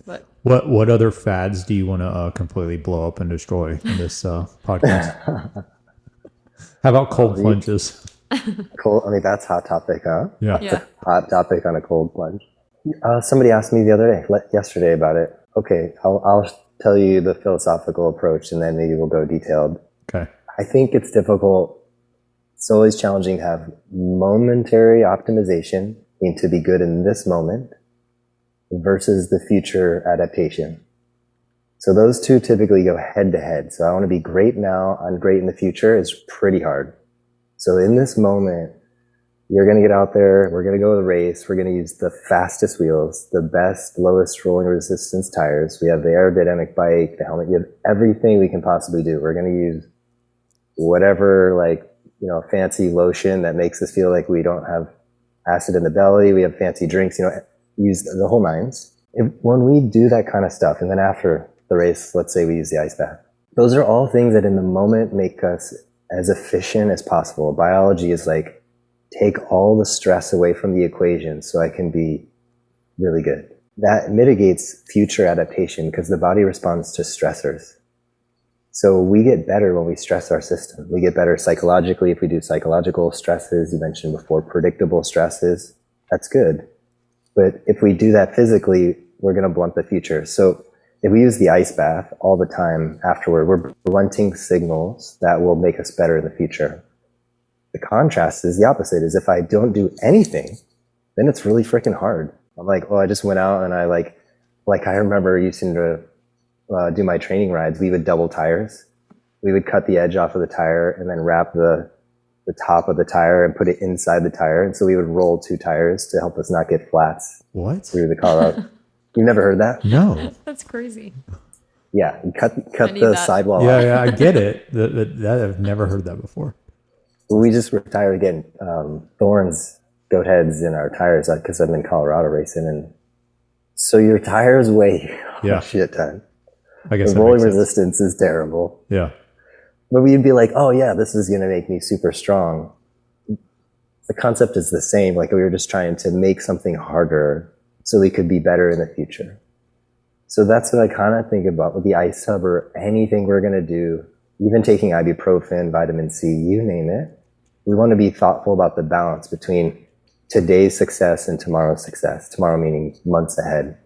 [SPEAKER 1] But
[SPEAKER 2] what other fads do you want to completely blow up and destroy in this podcast? How about cold plunges?
[SPEAKER 3] Cold, I mean, that's hot topic, huh?
[SPEAKER 2] Yeah.
[SPEAKER 3] Hot topic on a cold plunge. Somebody asked me the other day, yesterday, about it. Okay, I'll tell you the philosophical approach and then maybe we'll go detailed.
[SPEAKER 2] Okay.
[SPEAKER 3] I think it's difficult. It's always challenging to have momentary optimization, mean to be good in this moment, versus the future adaptation. So those two typically go head to head. So I want to be great now, I'm great in the future is pretty hard. So in this moment, you're going to get out there, we're going to go to the race, we're going to use the fastest wheels, the best, lowest rolling resistance tires. We have the aerodynamic bike, the helmet, you have everything we can possibly do. We're going to use whatever, like, you know, fancy lotion that makes us feel like we don't have acid in the belly. We have fancy drinks, you know, use the whole nines. When we do that kind of stuff, and then after the race, let's say we use the ice bath, those are all things that in the moment make us as efficient as possible. Biology is like, take all the stress away from the equation so I can be really good. that mitigates future adaptation because the body responds to stressors. So we get better when we stress our system. We get better psychologically if we do psychological stresses. You mentioned before, predictable stresses. That's good. But if we do that physically, we're going to blunt the future. So if we use the ice bath all the time afterward, we're blunting signals that will make us better in the future. The contrast is the opposite, is if I don't do anything, then it's really freaking hard. I'm like, oh, I just went out and I I remember using to do my training rides. We would double tires. We would cut the edge off of the tire and then wrap the top of the tire and put it inside the tire. And so we would roll 2 tires to help us not get flats.
[SPEAKER 2] What?
[SPEAKER 3] Through the Colorado. You've never heard that?
[SPEAKER 2] No.
[SPEAKER 1] That's crazy.
[SPEAKER 3] Yeah, you cut the sidewall off.
[SPEAKER 2] Yeah, I get it. That I've never heard that before.
[SPEAKER 3] We just retired again. Thorns, goat heads in our tires because I'm in Colorado racing, and so your tires weigh a shit ton.
[SPEAKER 2] I guess
[SPEAKER 3] the rolling resistance is terrible.
[SPEAKER 2] Yeah,
[SPEAKER 3] but we'd be like, oh yeah, this is going to make me super strong. The concept is the same. Like we were just trying to make something harder so we could be better in the future. So that's what I kind of think about with the ice tub or anything we're going to do, even taking ibuprofen, vitamin C, you name it. We want to be thoughtful about the balance between today's success and tomorrow's success. Tomorrow meaning months ahead.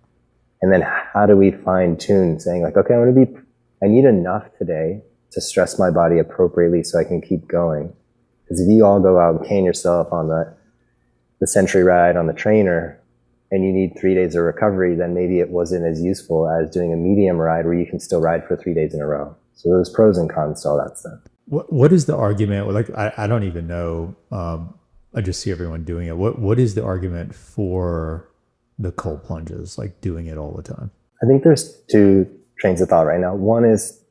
[SPEAKER 3] And then how do we fine tune saying like, okay, I need enough today to stress my body appropriately so I can keep going. Because if you all go out and cane yourself on the century ride on the trainer and you need 3 days of recovery, then maybe it wasn't as useful as doing a medium ride where you can still ride for 3 days in a row. So there's pros and cons to all that stuff.
[SPEAKER 2] What is the argument? Like, I don't even know. I just see everyone doing it. What is the argument for the cold plunges, like doing it all the time?
[SPEAKER 3] I think there's 2 trains of thought right now. One is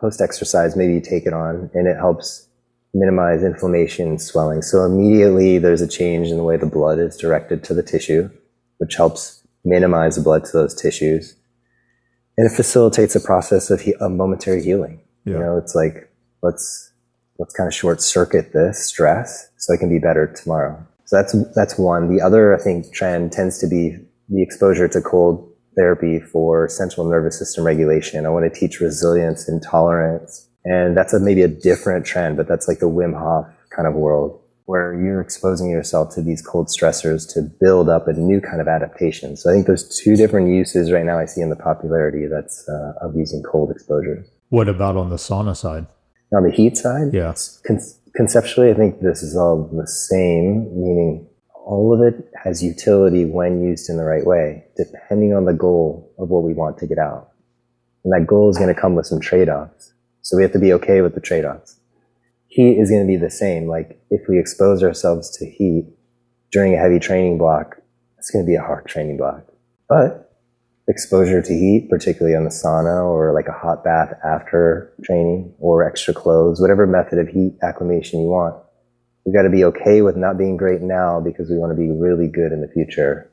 [SPEAKER 3] post-exercise, maybe you take it on and it helps minimize inflammation, swelling. So immediately there's a change in the way the blood is directed to the tissue, which helps minimize the blood to those tissues. And it facilitates a process of momentary healing. Yeah. You know, it's like, let's kind of short circuit this stress so I can be better tomorrow. So that's one. The other, I think, trend tends to be the exposure to cold therapy for central nervous system regulation. I want to teach resilience and tolerance. And that's maybe a different trend, but that's like the Wim Hof kind of world where you're exposing yourself to these cold stressors to build up a new kind of adaptation. So I think there's 2 different uses right now I see in the popularity that's of using cold exposures.
[SPEAKER 2] What about on the sauna side?
[SPEAKER 3] On the heat side?
[SPEAKER 2] Yeah.
[SPEAKER 3] Conceptually, I think this is all the same, meaning all of it has utility when used in the right way, depending on the goal of what we want to get out. And that goal is going to come with some trade-offs. So we have to be okay with the trade-offs. Heat is going to be the same. Like if we expose ourselves to heat during a heavy training block, it's going to be a hard training block. But exposure to heat, particularly on the sauna or like a hot bath after training or extra clothes, whatever method of heat acclimation you want, we've got to be okay with not being great now because we want to be really good in the future.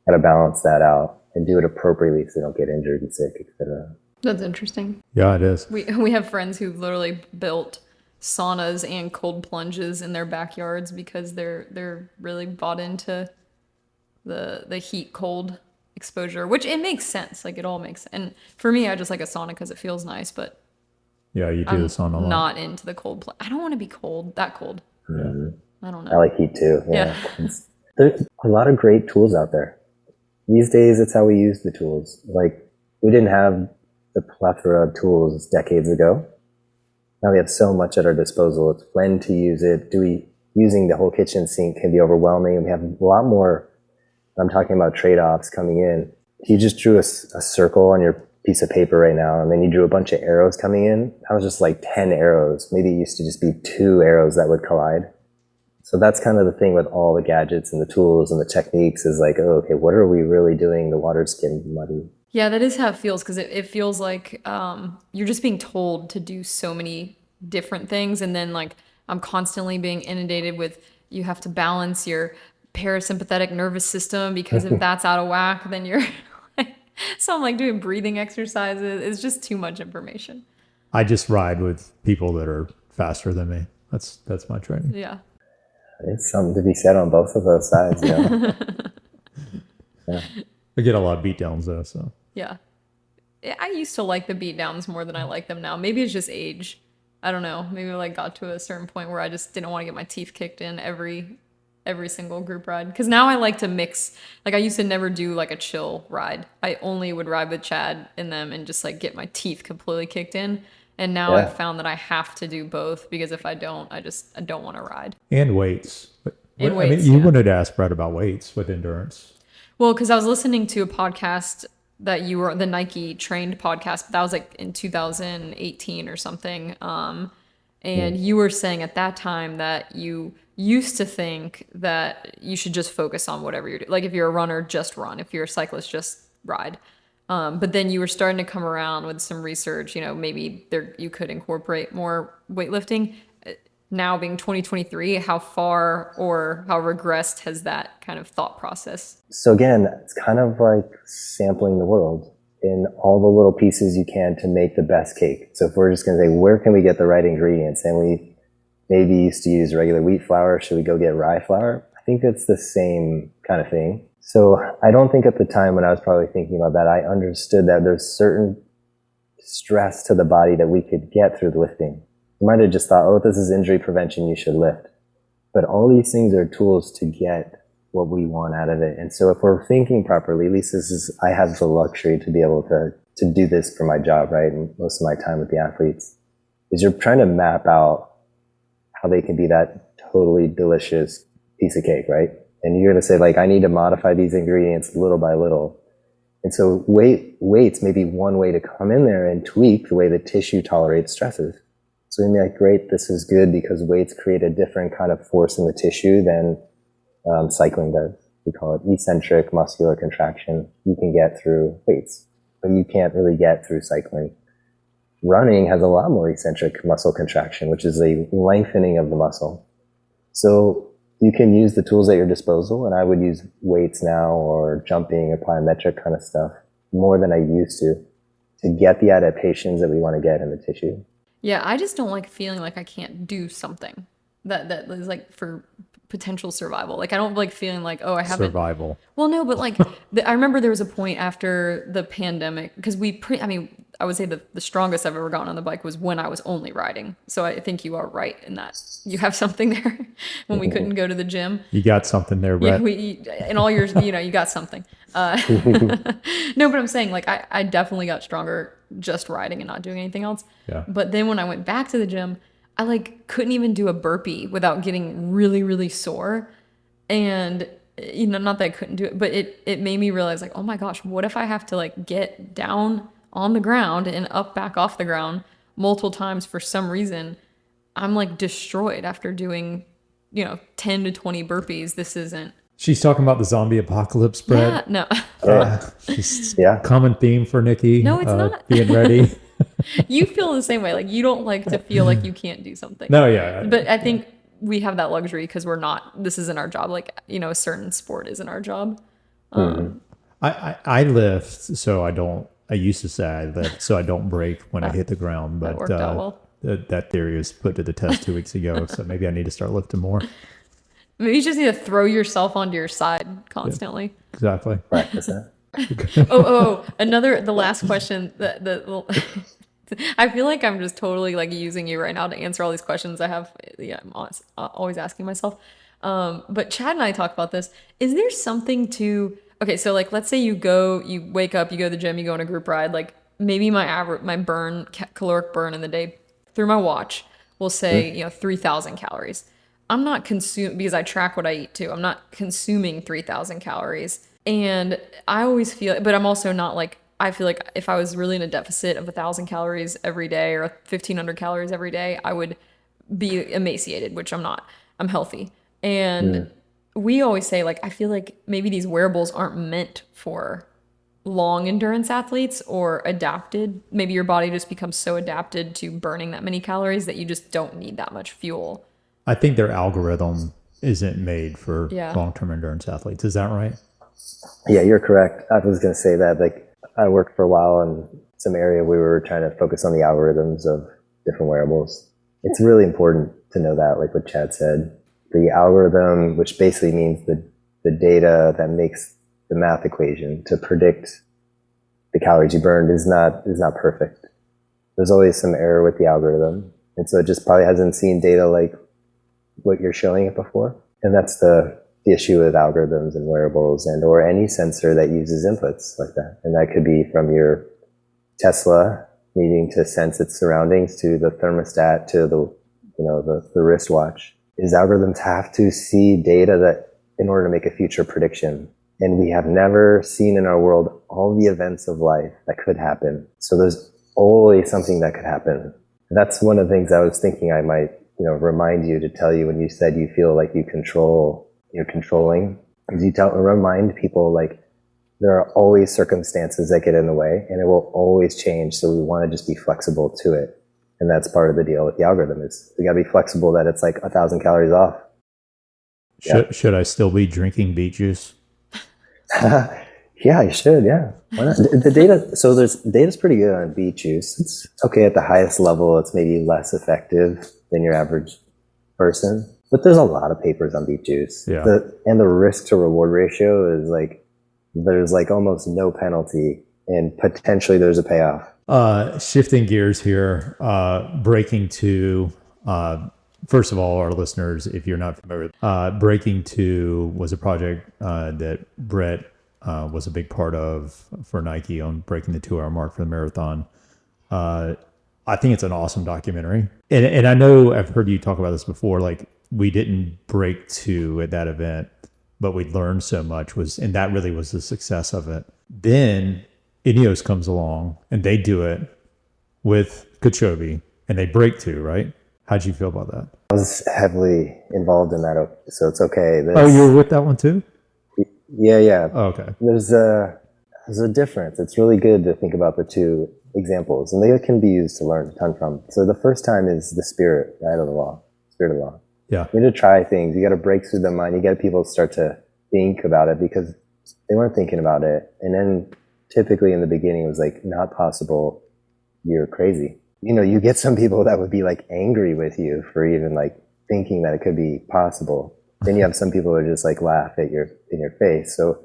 [SPEAKER 3] Got to balance that out and do it appropriately so they don't get injured and sick, etc.
[SPEAKER 1] That's interesting.
[SPEAKER 2] Yeah, it is.
[SPEAKER 1] We have friends who've literally built saunas and cold plunges in their backyards because they're really bought into the heat cold exposure, which it makes sense. Like it all makes sense. And for me, I just like a sauna because it feels nice, but
[SPEAKER 2] yeah, you do the sauna a lot.
[SPEAKER 1] Not into the cold. I don't want to be that cold.
[SPEAKER 3] Mm-hmm.
[SPEAKER 1] I don't know.
[SPEAKER 3] I like heat too. Yeah. There's a lot of great tools out there. These days, it's how we use the tools. Like we didn't have the plethora of tools decades ago. Now we have so much at our disposal. It's when to use it. Using the whole kitchen sink can be overwhelming. We have a lot more. I'm talking about trade-offs coming in. If you just drew a circle on your piece of paper right now, and then you drew a bunch of arrows coming in, that was just like 10 arrows. Maybe it used to just be 2 arrows that would collide. So that's kind of the thing with all the gadgets and the tools and the techniques is like, oh, okay, what are we really doing? The water's getting muddy.
[SPEAKER 1] Yeah, that is how it feels because it feels like you're just being told to do so many different things. And then like I'm constantly being inundated with you have to balance your parasympathetic nervous system because if that's out of whack, then you're like, so I'm like doing breathing exercises. It's just too much information.
[SPEAKER 2] I just ride with people that are faster than me. That's my training.
[SPEAKER 1] Yeah.
[SPEAKER 3] It's something to be said on both of those sides, you know? Yeah.
[SPEAKER 2] I get a lot of beat downs though, so.
[SPEAKER 1] Yeah. I used to like the beat downs more than I like them now. Maybe it's just age. I don't know. Maybe I like got to a certain point where I just didn't want to get my teeth kicked in every single group ride. Because now I like to mix. Like I used to never do like a chill ride. I only would ride with Chad in them and just like get my teeth completely kicked in. And now I've found that I have to do both because if I don't, I don't want to ride.
[SPEAKER 2] And weights.
[SPEAKER 1] And
[SPEAKER 2] I
[SPEAKER 1] weights,
[SPEAKER 2] mean, you
[SPEAKER 1] yeah.
[SPEAKER 2] wanted to ask Brett about weights with endurance.
[SPEAKER 1] Well, because I was listening to a podcast that you were the Nike trained podcast, but that was like in 2018 or something. And you were saying at that time that you used to think that you should just focus on whatever you're doing. Like if you're a runner, just run. If you're a cyclist, just ride. But then you were starting to come around with some research, maybe you could incorporate more weightlifting. Now being 2023, how far or how regressed has that kind of thought process?
[SPEAKER 3] So again, it's kind of like sampling the world in all the little pieces you can to make the best cake. So if we're just going to say, where can we get the right ingredients? And we maybe used to use regular wheat flour. Should we go get rye flour? I think it's the same kind of thing. So I don't think at the time when I was probably thinking about that, I understood that there's certain stress to the body that we could get through the lifting. You might have just thought, oh, this is injury prevention, you should lift. But all these things are tools to get what we want out of it. And so if we're thinking properly, at least I have the luxury to be able to do this for my job, right? And most of my time with the athletes is you're trying to map out how they can be that totally delicious piece of cake, right? And you're going to say, like, I need to modify these ingredients little by little. And so weights may be one way to come in there and tweak the way the tissue tolerates stresses. So we may be like, great, this is good because weights create a different kind of force in the tissue than cycling does. We call it eccentric muscular contraction. You can get through weights, but you can't really get through cycling. Running has a lot more eccentric muscle contraction, which is a lengthening of the muscle. So you can use the tools at your disposal, and I would use weights now or jumping or plyometric kind of stuff more than I used to get the adaptations that we want to get in the tissue.
[SPEAKER 1] Yeah, I just don't like feeling like I can't do something that is like for potential survival. Like I don't like feeling like, oh, I haven't.
[SPEAKER 2] Survival.
[SPEAKER 1] Well, no, but like I remember there was a point after the pandemic because I would say the strongest I've ever gotten on the bike was when I was only riding. So I think you are right in that you have something there when we couldn't go to the gym.
[SPEAKER 2] You got something there, Brett.
[SPEAKER 1] Yeah, in all your, you got something. No, but I'm saying like I definitely got stronger just riding and not doing anything else.
[SPEAKER 2] Yeah.
[SPEAKER 1] But then when I went back to the gym, I like couldn't even do a burpee without getting really, really sore. And not that I couldn't do it, but it made me realize like, oh my gosh, what if I have to like get down on the ground and up back off the ground multiple times for some reason? I'm like destroyed after doing 10 to 20 burpees. This isn't.
[SPEAKER 2] She's talking about the zombie apocalypse, Brett.
[SPEAKER 1] Yeah,
[SPEAKER 2] no. Common theme for Nikki.
[SPEAKER 1] No, it's not.
[SPEAKER 2] Being ready.
[SPEAKER 1] You feel the same way. Like you don't like to feel like you can't do something.
[SPEAKER 2] No, yeah.
[SPEAKER 1] But I think we have that luxury because this isn't our job. Like, a certain sport isn't our job.
[SPEAKER 2] I lift so I used to say I lift so I don't break when I hit the ground. But
[SPEAKER 1] that worked out well.
[SPEAKER 2] That theory was put to the test 2 weeks ago. So maybe I need to start lifting more.
[SPEAKER 1] Maybe you just need to throw yourself onto your side constantly.
[SPEAKER 2] Yeah, exactly.
[SPEAKER 3] Practice that.
[SPEAKER 1] The last question. I feel like I'm just totally like using you right now to answer all these questions I have. Yeah, I'm always asking myself. But Chad and I talk about this. Is there something okay, so like let's say you wake up, you go to the gym, you go on a group ride. Like maybe my caloric burn in the day through my watch will say 3,000 calories. I'm not consuming, because I track what I eat too. I'm not consuming 3,000 calories. And I always feel, but I'm also not like, I feel like if I was really in a deficit of 1,000 calories every day or 1,500 calories every day, I would be emaciated, which I'm not. I'm healthy. And we always say, like, I feel like maybe these wearables aren't meant for long endurance athletes or adapted. Maybe your body just becomes so adapted to burning that many calories that you just don't need that much fuel.
[SPEAKER 2] I think their algorithm isn't made for long-term endurance athletes. Is that right?
[SPEAKER 3] Yeah, you're correct. I was going to say that, like, I worked for a while in some area where we were trying to focus on the algorithms of different wearables. It's really important to know that, like what Chad said, the algorithm, which basically means the data that makes the math equation to predict the calories you burned is not perfect. There's always some error with the algorithm. And so it just probably hasn't seen data like what you're showing it before. And that's the issue with algorithms and wearables and or any sensor that uses inputs like that. And that could be from your Tesla needing to sense its surroundings to the thermostat to the wristwatch. Is algorithms have to see data that in order to make a future prediction. And we have never seen in our world all the events of life that could happen. So there's always something that could happen. And that's one of the things I was thinking I might, remind you to tell you when you said you feel like you're controlling. Is you remind people like there are always circumstances that get in the way and it will always change. So we want to just be flexible to it. And that's part of the deal with the algorithm is we got to be flexible that it's like 1,000 calories off.
[SPEAKER 2] Should I still be drinking beet juice?
[SPEAKER 3] Yeah, you should. Yeah. Why not? The data. So data's pretty good on beet juice. It's okay at the highest level. It's maybe less effective than your average person, but there's a lot of papers on beet juice.
[SPEAKER 2] Yeah.
[SPEAKER 3] And the risk to reward ratio is like, there's like almost no penalty and potentially there's a payoff.
[SPEAKER 2] Shifting gears here, breaking to, first of all, our listeners, if you're not familiar, Breaking 2 was a project that Brett was a big part of for Nike on breaking the 2-hour mark for the marathon. I think it's an awesome documentary. And I know I've heard you talk about this before, like we didn't break 2 at that event, but we learned so much and that really was the success of it. Then Ineos comes along and they do it with Kipchoge and they break 2, right? How'd you feel about that?
[SPEAKER 3] I was heavily involved in that, so it's okay.
[SPEAKER 2] You were with that one too?
[SPEAKER 3] Yeah.
[SPEAKER 2] Oh, okay.
[SPEAKER 3] There's a difference. It's really good to think about the 2 examples, and they can be used to learn a ton from. So the first time is the spirit, right, of the law, spirit of the law.
[SPEAKER 2] Yeah.
[SPEAKER 3] You need to try things. You got to break through the mind. You get people to start to think about it because they weren't thinking about it. And then typically in the beginning it was like, not possible. You're crazy. You get some people that would be like angry with you for even like thinking that it could be possible. Then you have some people that just like laugh in your face. So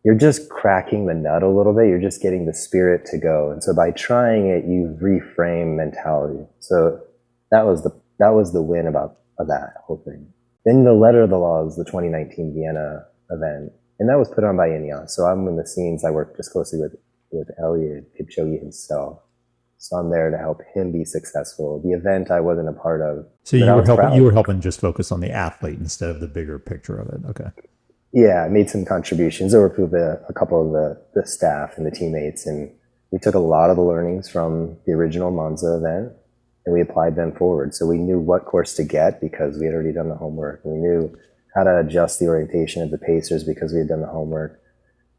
[SPEAKER 3] you're just cracking the nut a little bit. You're just getting the spirit to go. And so by trying it, you reframe mentality. So that was the win about that whole thing. Then the letter of the law is the 2019 Vienna event. And that was put on by Ineos. So I'm in the scenes. I work just closely with Eliud Kipchoge himself. So I'm there to help him be successful. The event I wasn't a part of.
[SPEAKER 2] So you were helping just focus on the athlete instead of the bigger picture of it. Okay.
[SPEAKER 3] Yeah, I made some contributions. I worked with a couple of the staff and the teammates, and we took a lot of the learnings from the original Monza event and we applied them forward. So we knew what course to get because we had already done the homework. We knew how to adjust the orientation of the pacers because we had done the homework.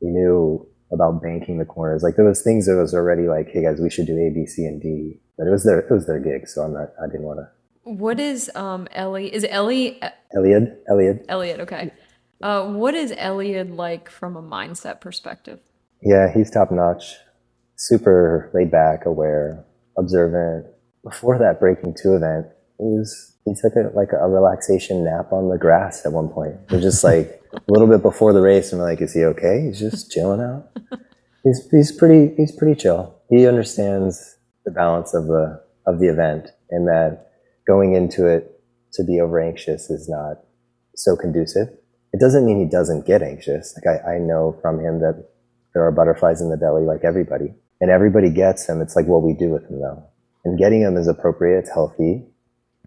[SPEAKER 3] We knew about banking the corners. Like there was things that was already like, hey guys, we should do A, B, C, and D. But it was their gig, so I didn't want to.
[SPEAKER 1] What is Ellie? Is it Ellie?
[SPEAKER 3] Eliud.
[SPEAKER 1] Elliot, okay. What is Elliot like from a mindset perspective?
[SPEAKER 3] Yeah, he's top notch. Super laid back, aware, observant. Before that Breaking 2 event, he took a relaxation nap on the grass at one point. It was just like a little bit before the race, and we're like, is he okay? He's just chilling out. He's pretty chill. He understands the balance of the event, and that going into it to be over anxious is not so conducive. It doesn't mean he doesn't get anxious. Like I know from him that there are butterflies in the belly like everybody, and everybody gets them. It's like what we do with them though. And getting them is appropriate, it's healthy.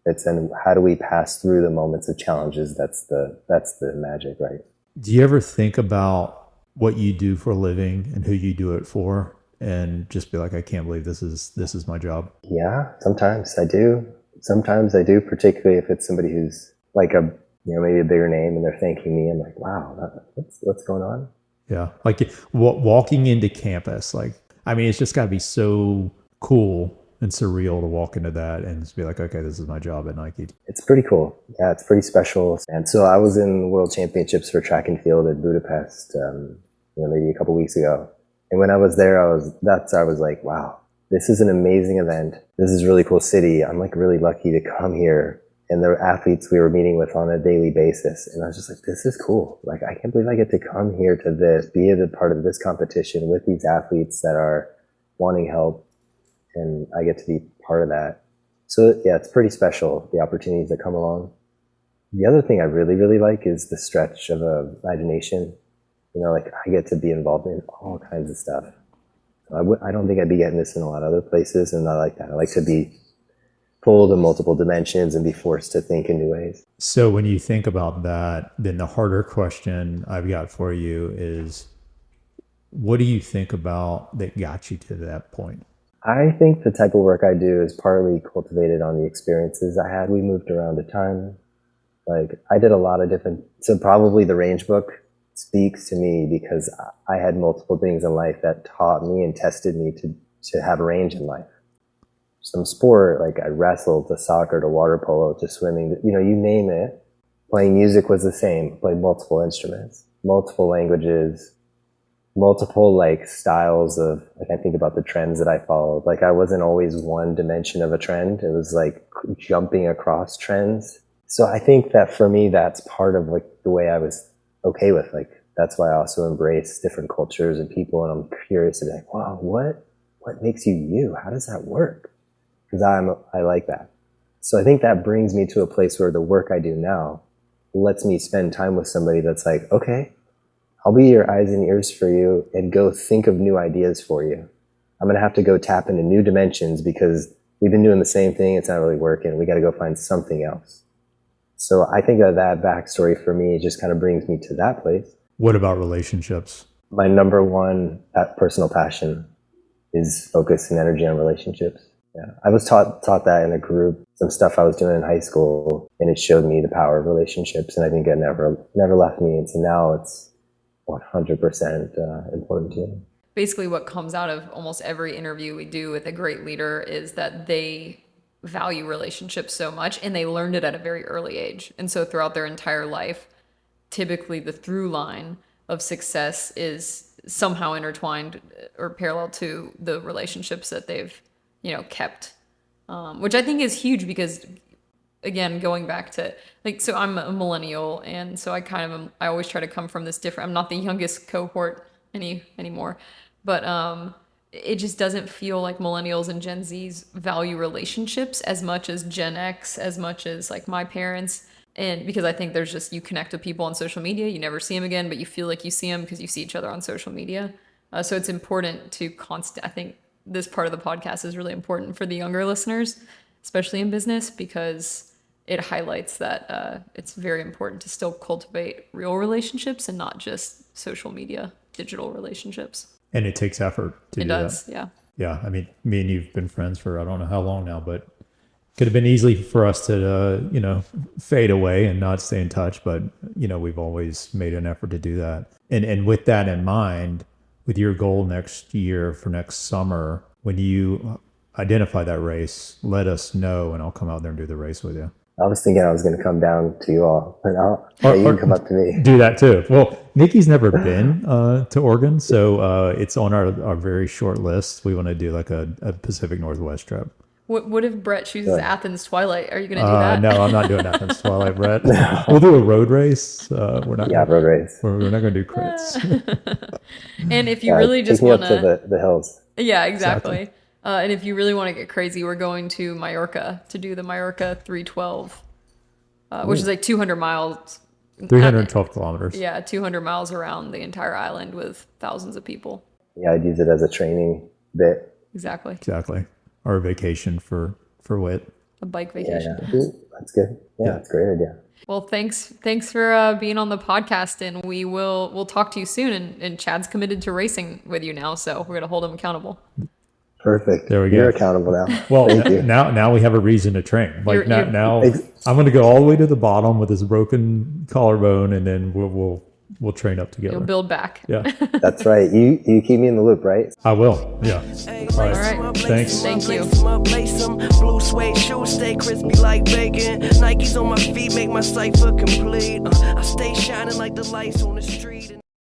[SPEAKER 3] It's then how do we pass through the moments of challenges? That's the magic, right?
[SPEAKER 2] Do you ever think about what you do for a living and who you do it for, and just be like, I can't believe this is my job?
[SPEAKER 3] Yeah, sometimes I do. Particularly if it's somebody who's like maybe a bigger name and they're thanking me. I'm like, wow, what's going on?
[SPEAKER 2] Yeah, like walking into campus. Like, I mean, it's just got to be so cool and surreal to walk into that and just be like, okay, this is my job at Nike.
[SPEAKER 3] It's pretty cool. Yeah, it's pretty special. And so I was in World Championships for track and field at Budapest, maybe a couple weeks ago. And when I was there, I was like, wow, this is an amazing event. This is a really cool city. I'm like really lucky to come here and the athletes we were meeting with on a daily basis. And I was just like, this is cool. Like, I can't believe I get to come here to this, be a part of this competition with these athletes that are wanting help. And I get to be part of that. So yeah, it's pretty special, the opportunities that come along. The other thing I really, really like is the stretch of imagination. You know, like I get to be involved in all kinds of stuff. I don't think I'd be getting this in a lot of other places, and I like that. I like to be pulled in multiple dimensions and be forced to think in new ways.
[SPEAKER 2] So when you think about that, then the harder question I've got for you is, what do you think about that got you to that point?
[SPEAKER 3] I think the type of work I do is partly cultivated on the experiences I had. We moved around a ton. Like I did a lot of different, so probably the range book speaks to me because I had multiple things in life that taught me and tested me to have range in life. Some sport, like I wrestled, to soccer, to water polo, to swimming, you know, you name it. Playing music was the same. Played multiple instruments, multiple languages, multiple like styles of, like I think about the trends that I followed. Like I wasn't always one dimension of a trend. It was like jumping across trends. So I think that for me, that's part of like the way I was okay with, like, that's why I also embrace different cultures and people. And I'm curious to be like, wow, what makes you you? How does that work? Because I like that. So I think that brings me to a place where the work I do now lets me spend time with somebody that's like, okay, I'll be your eyes and ears for you and go think of new ideas for you. I'm going to have to go tap into new dimensions because we've been doing the same thing. It's not really working. We got to go find something else. So I think that backstory for me just kind of brings me to that place.
[SPEAKER 2] What about relationships? My
[SPEAKER 3] number one personal passion is focusing energy on relationships. Yeah, I was taught that in a group, some stuff I was doing in high school, and it showed me the power of relationships, and I think it never left me. And so now it's 100% important to me.
[SPEAKER 1] Basically, what comes out of almost every interview we do with a great leader is that they value relationships so much, and they learned it at a very early age. And so throughout their entire life, typically the through line of success is somehow intertwined or parallel to the relationships that they've kept, which I think is huge because, again, going back to like, so I'm a millennial, and so I always try to come from this different, I'm not the youngest cohort anymore, but it just doesn't feel like millennials and Gen Zs value relationships as much as Gen X, as much as like my parents. And because I think there's just, you connect with people on social media, you never see them again, but you feel like you see them because you see each other on social media. So it's important to I think this part of the podcast is really important for the younger listeners, especially in business, because it highlights that it's very important to still cultivate real relationships and not just social media, digital relationships.
[SPEAKER 2] And it takes effort to do that. It does,
[SPEAKER 1] yeah.
[SPEAKER 2] Yeah, I mean, me and you've been friends for I don't know how long now, but could have been easily for us to, fade away and not stay in touch. But, we've always made an effort to do that. And with that in mind, with your goal next year for next summer, when you identify that race, let us know and I'll come out there and do the race with you.
[SPEAKER 3] I was thinking I was going to come down to you all, but you can come up to me.
[SPEAKER 2] Do that too. Well, Nikki's never been to Oregon, so it's on our very short list. We want to do like a Pacific Northwest trip.
[SPEAKER 1] What if Brett chooses Athens Twilight? Are you going to do that?
[SPEAKER 2] No, I'm not doing Athens Twilight, Brett. No. We'll do a road race. We're not.
[SPEAKER 3] Yeah, road race.
[SPEAKER 2] We're not going to do crits.
[SPEAKER 1] And if you really just want
[SPEAKER 3] to the hills.
[SPEAKER 1] Yeah, exactly. And if you really want to get crazy, we're going to Mallorca to do the Mallorca 312, which is like 200 miles.
[SPEAKER 2] 312 kilometers.
[SPEAKER 1] Yeah, 200 miles around the entire island with thousands of people.
[SPEAKER 3] Yeah, I'd use it as a training bit.
[SPEAKER 1] Exactly.
[SPEAKER 2] Or a vacation for wit.
[SPEAKER 1] A bike vacation.
[SPEAKER 3] Yeah. That's good. Yeah, that's a great idea.
[SPEAKER 1] Well, thanks for being on the podcast, and we'll talk to you soon. And Chad's committed to racing with you now, so we're gonna hold him accountable.
[SPEAKER 3] Perfect.
[SPEAKER 2] There we go.
[SPEAKER 3] You're accountable now.
[SPEAKER 2] Well, now we have a reason to train. Like now, I'm going to go all the way to the bottom with this broken collarbone, and then we'll train up together.
[SPEAKER 1] You'll build back.
[SPEAKER 2] Yeah,
[SPEAKER 3] that's right. You keep me in the loop, right?
[SPEAKER 2] I will. Yeah.
[SPEAKER 1] All right.
[SPEAKER 2] Thanks.
[SPEAKER 1] Thank you.
[SPEAKER 4] Blue suede shoes stay crispy like bacon. Nikes on my feet make my cipher complete. I stay shining like the lights on the street.